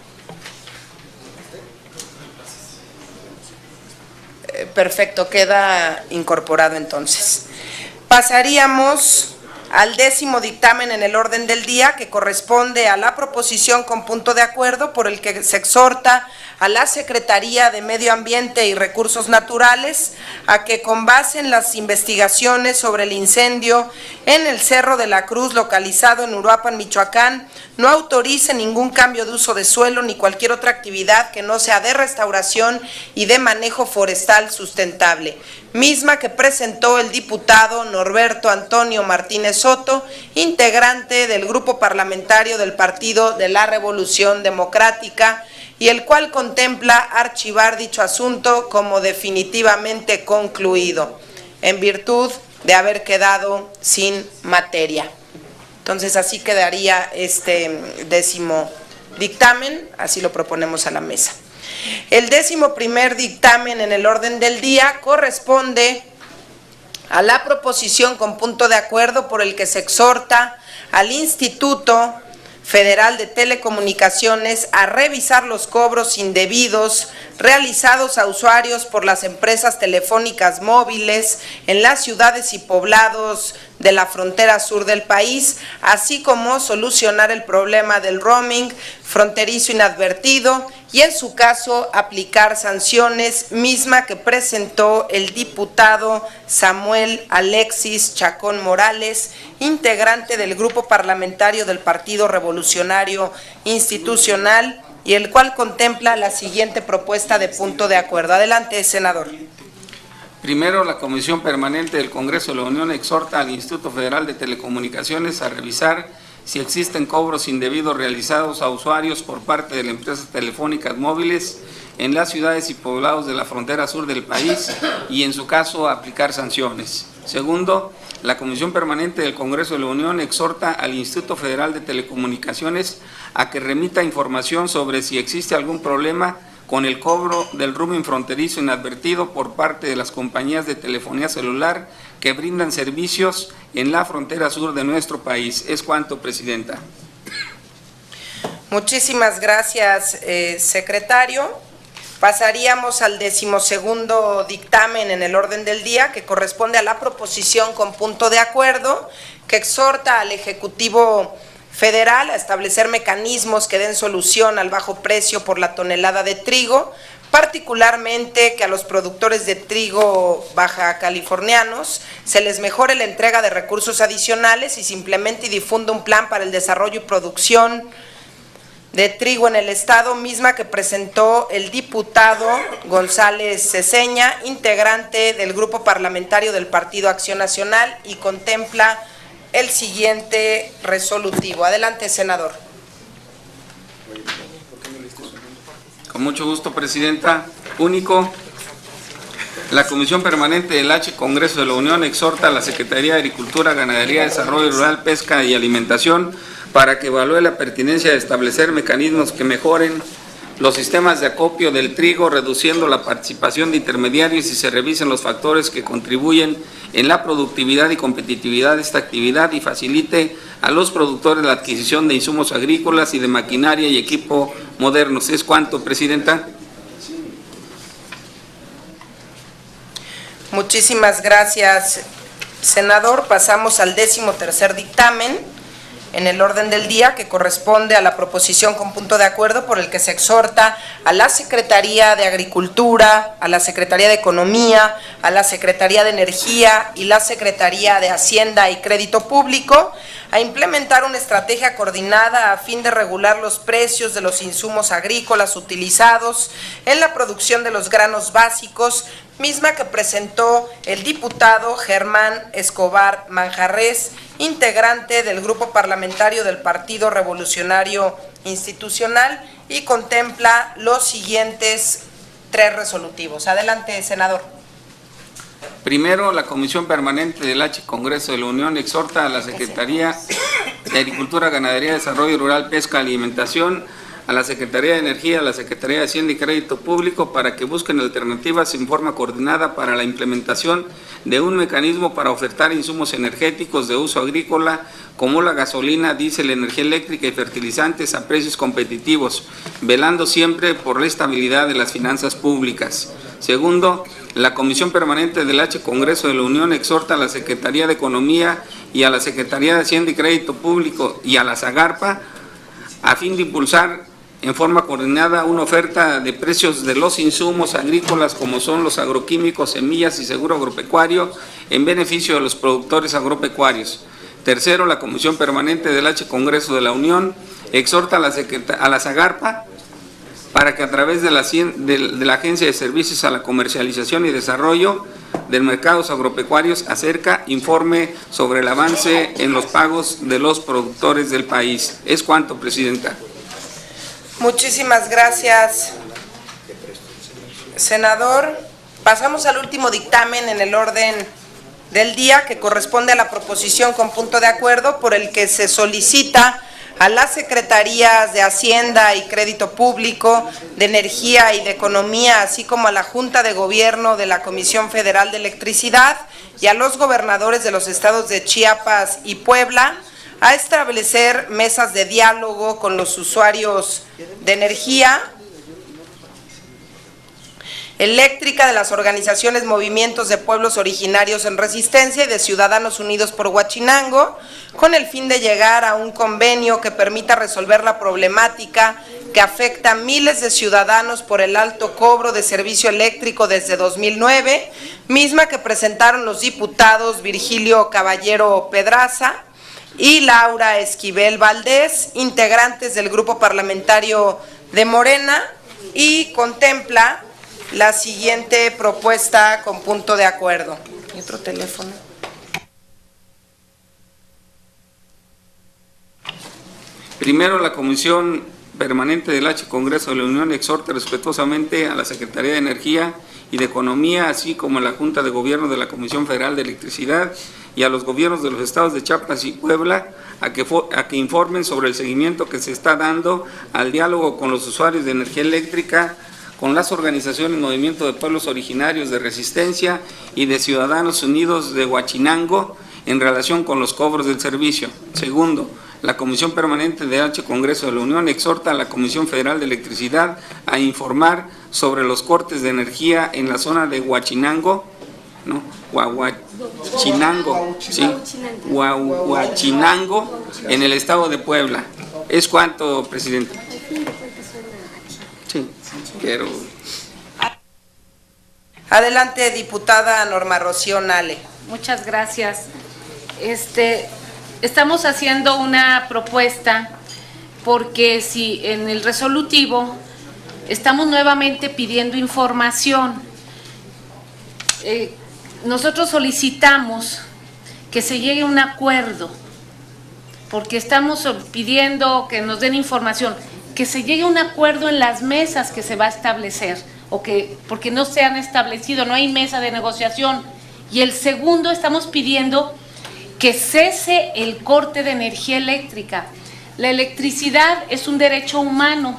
Perfecto, queda incorporado entonces. Pasaríamos al 10º dictamen en el orden del día, que corresponde a la proposición con punto de acuerdo por el que se exhorta a la Secretaría de Medio Ambiente y Recursos Naturales a que, con base en las investigaciones sobre el incendio en el Cerro de la Cruz localizado en Uruapan, Michoacán, no autorice ningún cambio de uso de suelo ni cualquier otra actividad que no sea de restauración y de manejo forestal sustentable, misma que presentó el diputado Norberto Antonio Martínez Soto, integrante del Grupo Parlamentario del Partido de la Revolución Democrática, y el cual contempla archivar dicho asunto como definitivamente concluido, en virtud de haber quedado sin materia. Entonces, así quedaría este 10º dictamen, así lo proponemos a la mesa. El 11º dictamen en el orden del día corresponde a la proposición con punto de acuerdo por el que se exhorta al Instituto Federal de Telecomunicaciones a revisar los cobros indebidos realizados a usuarios por las empresas telefónicas móviles en las ciudades y poblados de la frontera sur del país, así como solucionar el problema del roaming fronterizo inadvertido y, en su caso, aplicar sanciones, misma que presentó el diputado Samuel Alexis Chacón Morales, integrante del Grupo Parlamentario del Partido Revolucionario Institucional, y el cual contempla la siguiente propuesta de punto de acuerdo. Adelante, senador. Primero, la Comisión Permanente del Congreso de la Unión exhorta al Instituto Federal de Telecomunicaciones a revisar si existen cobros indebidos realizados a usuarios por parte de las empresas telefónicas móviles en las ciudades y poblados de la frontera sur del país y, en su caso, aplicar sanciones. Segundo, la Comisión Permanente del Congreso de la Unión exhorta al Instituto Federal de Telecomunicaciones a que remita información sobre si existe algún problema con el cobro del roaming fronterizo inadvertido por parte de las compañías de telefonía celular que brindan servicios en la frontera sur de nuestro país. Es cuanto, Presidenta. Muchísimas gracias, secretario. Pasaríamos al 12º dictamen en el orden del día, que corresponde a la proposición con punto de acuerdo, que exhorta al Ejecutivo Federal a establecer mecanismos que den solución al bajo precio por la tonelada de trigo, particularmente que a los productores de trigo baja californianos se les mejore la entrega de recursos adicionales y se implemente y difunda un plan para el desarrollo y producción de trigo en el estado, misma que presentó el diputado González Ceseña, integrante del Grupo Parlamentario del Partido Acción Nacional, y contempla el siguiente resolutivo. Adelante, senador. Con mucho gusto, Presidenta. Único, la Comisión Permanente del H Congreso de la Unión exhorta a la Secretaría de Agricultura, Ganadería, Desarrollo Rural, Pesca y Alimentación para que evalúe la pertinencia de establecer mecanismos que mejoren los sistemas de acopio del trigo, reduciendo la participación de intermediarios y se revisen los factores que contribuyen en la productividad y competitividad de esta actividad y facilite a los productores la adquisición de insumos agrícolas y de maquinaria y equipo modernos. ¿Es cuánto, Presidenta? Muchísimas gracias, senador. Pasamos al 13º dictamen en el orden del día, que corresponde a la proposición con punto de acuerdo por el que se exhorta a la Secretaría de Agricultura, a la Secretaría de Economía, a la Secretaría de Energía y la Secretaría de Hacienda y Crédito Público a implementar una estrategia coordinada a fin de regular los precios de los insumos agrícolas utilizados en la producción de los granos básicos, misma que presentó el diputado Germán Escobar Manjarrés, integrante del Grupo Parlamentario del Partido Revolucionario Institucional, y contempla los siguientes 3 resolutivos. Adelante, senador. Primero, la Comisión Permanente del H. Congreso de la Unión exhorta a la Secretaría de Agricultura, Ganadería, Desarrollo Rural, Pesca, Alimentación, a la Secretaría de Energía, a la Secretaría de Hacienda y Crédito Público para que busquen alternativas en forma coordinada para la implementación de un mecanismo para ofertar insumos energéticos de uso agrícola como la gasolina, diésel, energía eléctrica y fertilizantes a precios competitivos, velando siempre por la estabilidad de las finanzas públicas. Segundo, la Comisión Permanente del H. Congreso de la Unión exhorta a la Secretaría de Economía y a la Secretaría de Hacienda y Crédito Público y a la SAGARPA a fin de impulsar en forma coordinada una oferta de precios de los insumos agrícolas como son los agroquímicos, semillas y seguro agropecuario en beneficio de los productores agropecuarios. Tercero, la Comisión Permanente del H. Congreso de la Unión exhorta a la SAGARPA para que a través de la Agencia de Servicios a la Comercialización y Desarrollo de Mercados Agropecuarios ACERCA informe sobre el avance en los pagos de los productores del país. ¿Es cuánto, Presidenta? Muchísimas gracias, senador. Pasamos al último dictamen en el orden del día, que corresponde a la proposición con punto de acuerdo por el que se solicita a las Secretarías de Hacienda y Crédito Público, de Energía y de Economía, así como a la Junta de Gobierno de la Comisión Federal de Electricidad y a los gobernadores de los estados de Chiapas y Puebla, a establecer mesas de diálogo con los usuarios de energía eléctrica de las organizaciones Movimientos de Pueblos Originarios en Resistencia y de Ciudadanos Unidos por Huachinango, con el fin de llegar a un convenio que permita resolver la problemática que afecta a miles de ciudadanos por el alto cobro de servicio eléctrico desde 2009, misma que presentaron los diputados Virgilio Caballero Pedraza y Laura Esquivel Valdés, integrantes del Grupo Parlamentario de Morena, y contempla la siguiente propuesta con punto de acuerdo. ¿Y otro teléfono? Primero, la Comisión Permanente del H. Congreso de la Unión exhorta respetuosamente a la Secretaría de Energía y de Economía, así como a la Junta de Gobierno de la Comisión Federal de Electricidad y a los gobiernos de los estados de Chiapas y Puebla a que informen sobre el seguimiento que se está dando al diálogo con los usuarios de energía eléctrica, con las organizaciones Movimiento de Pueblos Originarios de Resistencia y de Ciudadanos Unidos de Huachinango en relación con los cobros del servicio. Segundo, la Comisión Permanente de H. Congreso de la Unión exhorta a la Comisión Federal de Electricidad a informar sobre los cortes de energía en la zona de Huachinango, ¿no? Huachinango, sí, Huachinango, en el estado de Puebla. ¿Es cuánto, Presidente? Sí, pero... Adelante, diputada Norma Rocío Nale. Muchas gracias. Estamos haciendo una propuesta porque si en el resolutivo estamos nuevamente pidiendo información, nosotros solicitamos que se llegue a un acuerdo, porque estamos pidiendo que nos den información, que se llegue a un acuerdo en las mesas que se va a establecer, porque no se han establecido, no hay mesa de negociación. Y el segundo, estamos pidiendo que cese el corte de energía eléctrica. La electricidad es un derecho humano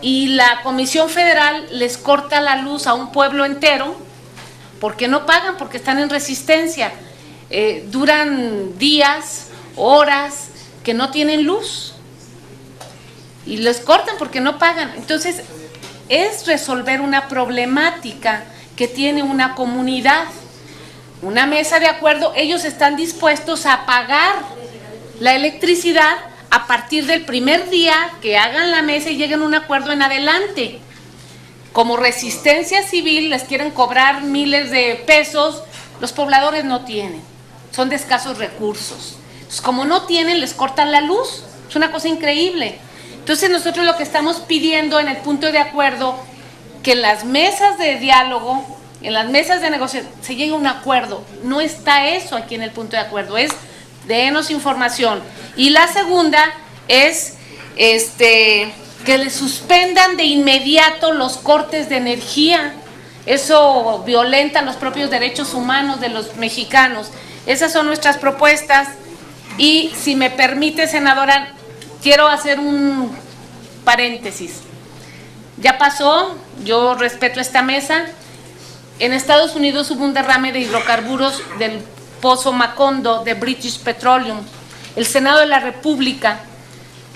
y la Comisión Federal les corta la luz a un pueblo entero porque no pagan, porque están en resistencia. Duran días, horas que no tienen luz y les cortan porque no pagan. Entonces, es resolver una problemática que tiene una comunidad. Una mesa de acuerdo, ellos están dispuestos a pagar la electricidad a partir del primer día que hagan la mesa y lleguen a un acuerdo en adelante. Como resistencia civil les quieren cobrar miles de pesos, los pobladores no tienen, son de escasos recursos. Entonces, como no tienen, les cortan la luz, es una cosa increíble. Entonces nosotros lo que estamos pidiendo en el punto de acuerdo, que en las mesas de diálogo, en las mesas de negociación, se llegue a un acuerdo. No está eso aquí en el punto de acuerdo, es denos información. Y la segunda es que le suspendan de inmediato los cortes de energía. Eso violenta los propios derechos humanos de los mexicanos. Esas son nuestras propuestas. Y si me permite, senadora, quiero hacer un paréntesis. Ya pasó, yo respeto esta mesa. En Estados Unidos hubo un derrame de hidrocarburos del pozo Macondo de British Petroleum. El Senado de la República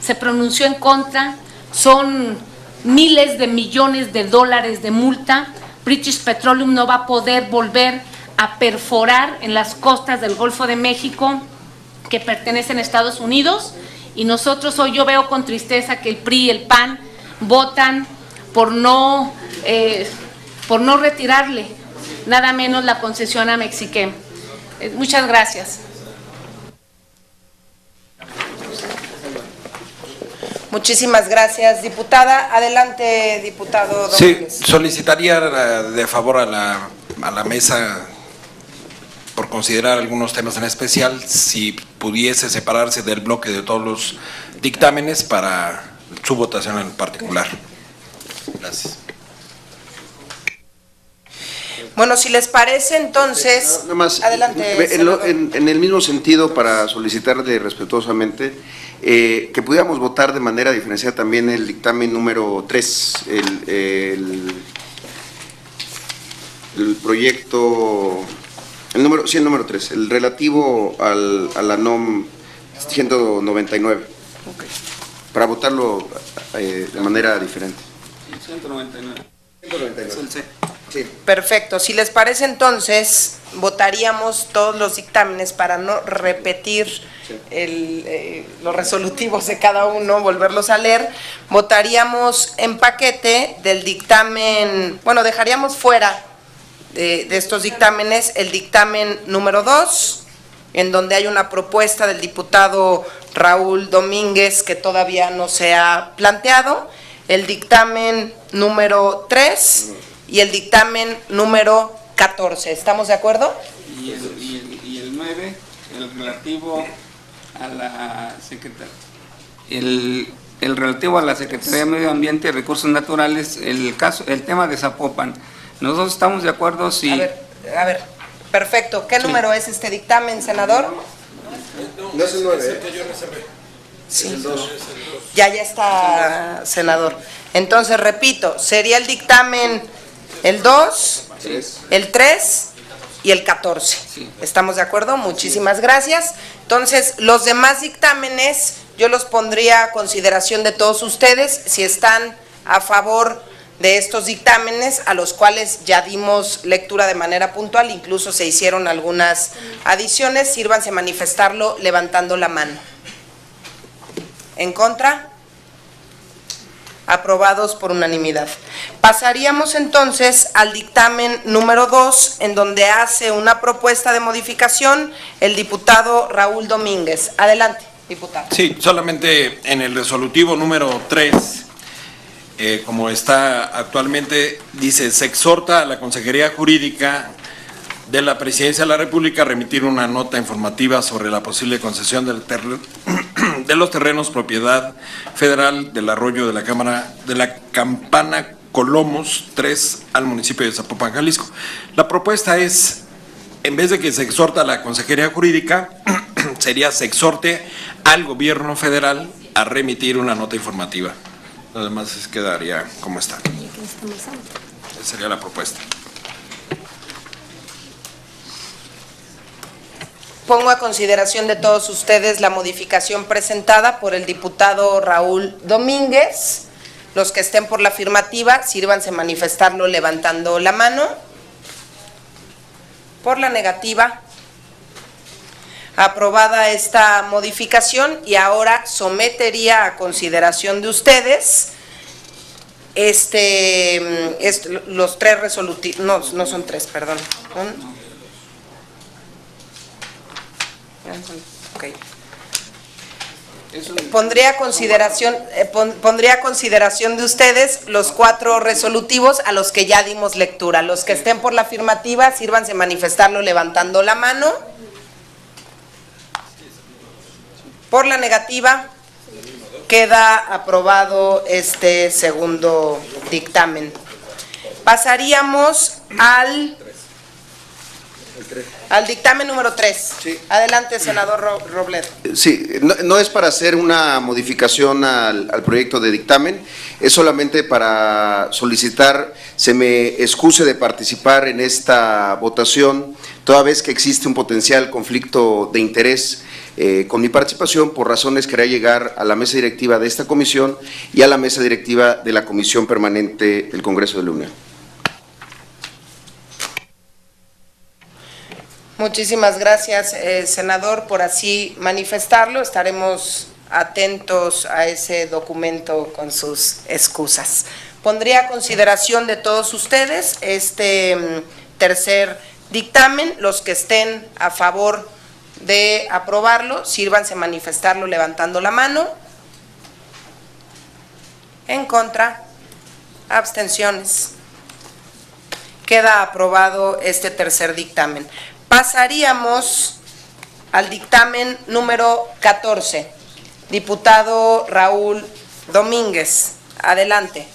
se pronunció en contra. Son miles de millones de dólares de multa. British Petroleum no va a poder volver a perforar en las costas del Golfo de México que pertenecen a Estados Unidos. Y nosotros hoy yo veo con tristeza que el PRI y el PAN votan por no retirarle nada menos la concesión a Mexiquem. Muchas gracias. Muchísimas gracias, diputada. Adelante, diputado Domínguez. Sí, solicitaría de favor a la mesa, por considerar algunos temas en especial, si pudiese separarse del bloque de todos los dictámenes para su votación en particular. Gracias. Bueno, si les parece, entonces, nada más, adelante. En el mismo sentido, para solicitarle respetuosamente que pudiéramos votar de manera diferenciada también el dictamen número 3, el proyecto, el número 3, el relativo a la NOM 199, okay, para votarlo de manera diferente. 199. 199. Sí. Perfecto. Si les parece, entonces, votaríamos todos los dictámenes para no repetir los resolutivos de cada uno, volverlos a leer. Votaríamos en paquete del dictamen, bueno, dejaríamos fuera de estos dictámenes el dictamen número 2, en donde hay una propuesta del diputado Raúl Domínguez que todavía no se ha planteado, el dictamen número 3 y el dictamen número 14. ¿Estamos de acuerdo? Y el 9, el relativo a la Secretaría. El relativo a la Secretaría de Medio Ambiente y Recursos Naturales, el tema de Zapopan. Nosotros estamos de acuerdo si... A ver, perfecto. ¿Qué número es este dictamen, senador? No es el 9, Sí. Es el 2. Ya está, senador. Entonces, repito, sería el dictamen el 2, el 3 y el 14. Sí. ¿Estamos de acuerdo? Muchísimas gracias. Entonces, los demás dictámenes yo los pondría a consideración de todos ustedes, si están a favor de estos dictámenes, a los cuales ya dimos lectura de manera puntual, incluso se hicieron algunas adiciones, sírvanse a manifestarlo levantando la mano. ¿En contra? Aprobados por unanimidad. Pasaríamos entonces al dictamen número 2, en donde hace una propuesta de modificación el diputado Raúl Domínguez. Adelante, diputado. Sí, solamente en el resolutivo número 3, como está actualmente, dice: se exhorta a la Consejería Jurídica de la Presidencia de la República a remitir una nota informativa sobre la posible concesión de los terrenos propiedad federal del arroyo de la Campana Colomos 3 al municipio de Zapopan, Jalisco. La propuesta es, en vez de que se exhorta a la Consejería Jurídica, sería se exhorte al gobierno federal a remitir una nota informativa. Lo demás quedaría como está. Esa sería la propuesta. Pongo a consideración de todos ustedes la modificación presentada por el diputado Raúl Domínguez. Los que estén por la afirmativa, sírvanse manifestarlo levantando la mano. Por la negativa, aprobada esta modificación, y ahora sometería a consideración de ustedes los tres resolutivos, no son tres, perdón. Okay. Pondría a consideración de ustedes los 4 resolutivos a los que ya dimos lectura. Los que estén por la afirmativa, sírvanse manifestarlo levantando la mano. Por la negativa, queda aprobado este segundo dictamen. Pasaríamos al dictamen número 3. Sí. Adelante, senador Robledo. Sí, no es para hacer una modificación al proyecto de dictamen, es solamente para solicitar se me excuse de participar en esta votación, toda vez que existe un potencial conflicto de interés con mi participación. Por razones quería llegar a la mesa directiva de esta comisión y a la mesa directiva de la Comisión Permanente del Congreso de la Unión. Muchísimas gracias, senador, por así manifestarlo. Estaremos atentos a ese documento con sus excusas. Pondría a consideración de todos ustedes este tercer dictamen. Los que estén a favor de aprobarlo, sírvanse manifestarlo levantando la mano. En contra, abstenciones. Queda aprobado este tercer dictamen. Pasaríamos al dictamen número 14. Diputado Raúl Domínguez, adelante.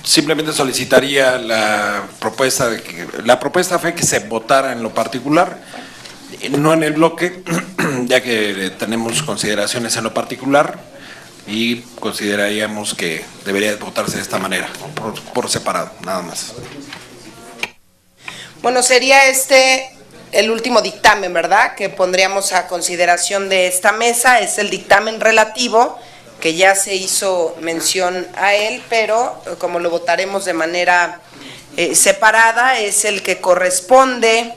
Simplemente solicitaría la propuesta fue que se votara en lo particular, no en el bloque, ya que tenemos consideraciones en lo particular y consideraríamos que debería votarse de esta manera, por separado, nada más. Bueno, sería el último dictamen, ¿verdad?, que pondríamos a consideración de esta mesa. Es el dictamen relativo, que ya se hizo mención a él, pero como lo votaremos de manera separada, es el que corresponde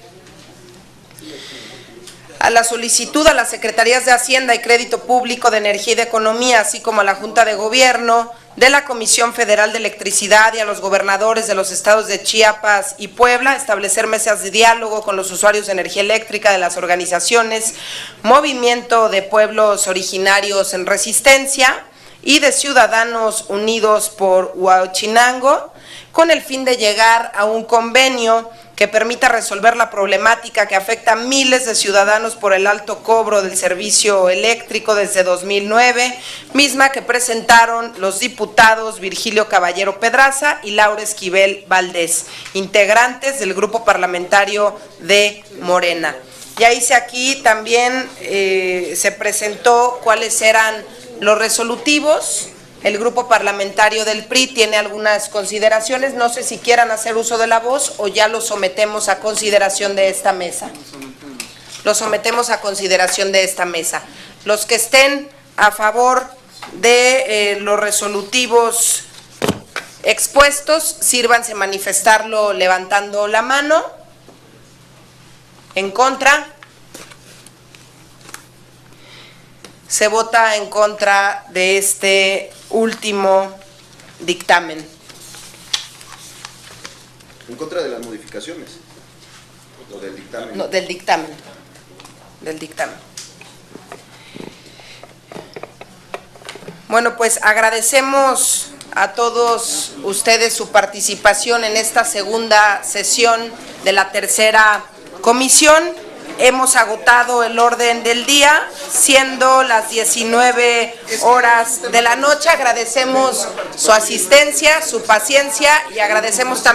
a la solicitud a las Secretarías de Hacienda y Crédito Público, de Energía y de Economía, así como a la Junta de Gobierno, de la Comisión Federal de Electricidad y a los gobernadores de los estados de Chiapas y Puebla, establecer mesas de diálogo con los usuarios de energía eléctrica de las organizaciones Movimiento de Pueblos Originarios en Resistencia y de Ciudadanos Unidos por Huachinango, con el fin de llegar a un convenio que permita resolver la problemática que afecta a miles de ciudadanos por el alto cobro del servicio eléctrico desde 2009, misma que presentaron los diputados Virgilio Caballero Pedraza y Laura Esquivel Valdés, integrantes del grupo parlamentario de Morena. Ya hice aquí también, se presentó cuáles eran los resolutivos. El grupo parlamentario del PRI tiene algunas consideraciones. No sé si quieran hacer uso de la voz o ya lo sometemos a consideración de esta mesa. Lo sometemos a consideración de esta mesa. Los que estén a favor de los resolutivos expuestos, sírvanse manifestarlo levantando la mano. En contra. Se vota en contra de este último dictamen. ¿En contra de las modificaciones? ¿O del dictamen? No, del dictamen. Del dictamen. Bueno, pues agradecemos a todos ustedes su participación en esta segunda sesión de la tercera comisión. Hemos agotado el orden del día, siendo las 19 horas de la noche. Agradecemos su asistencia, su paciencia y agradecemos también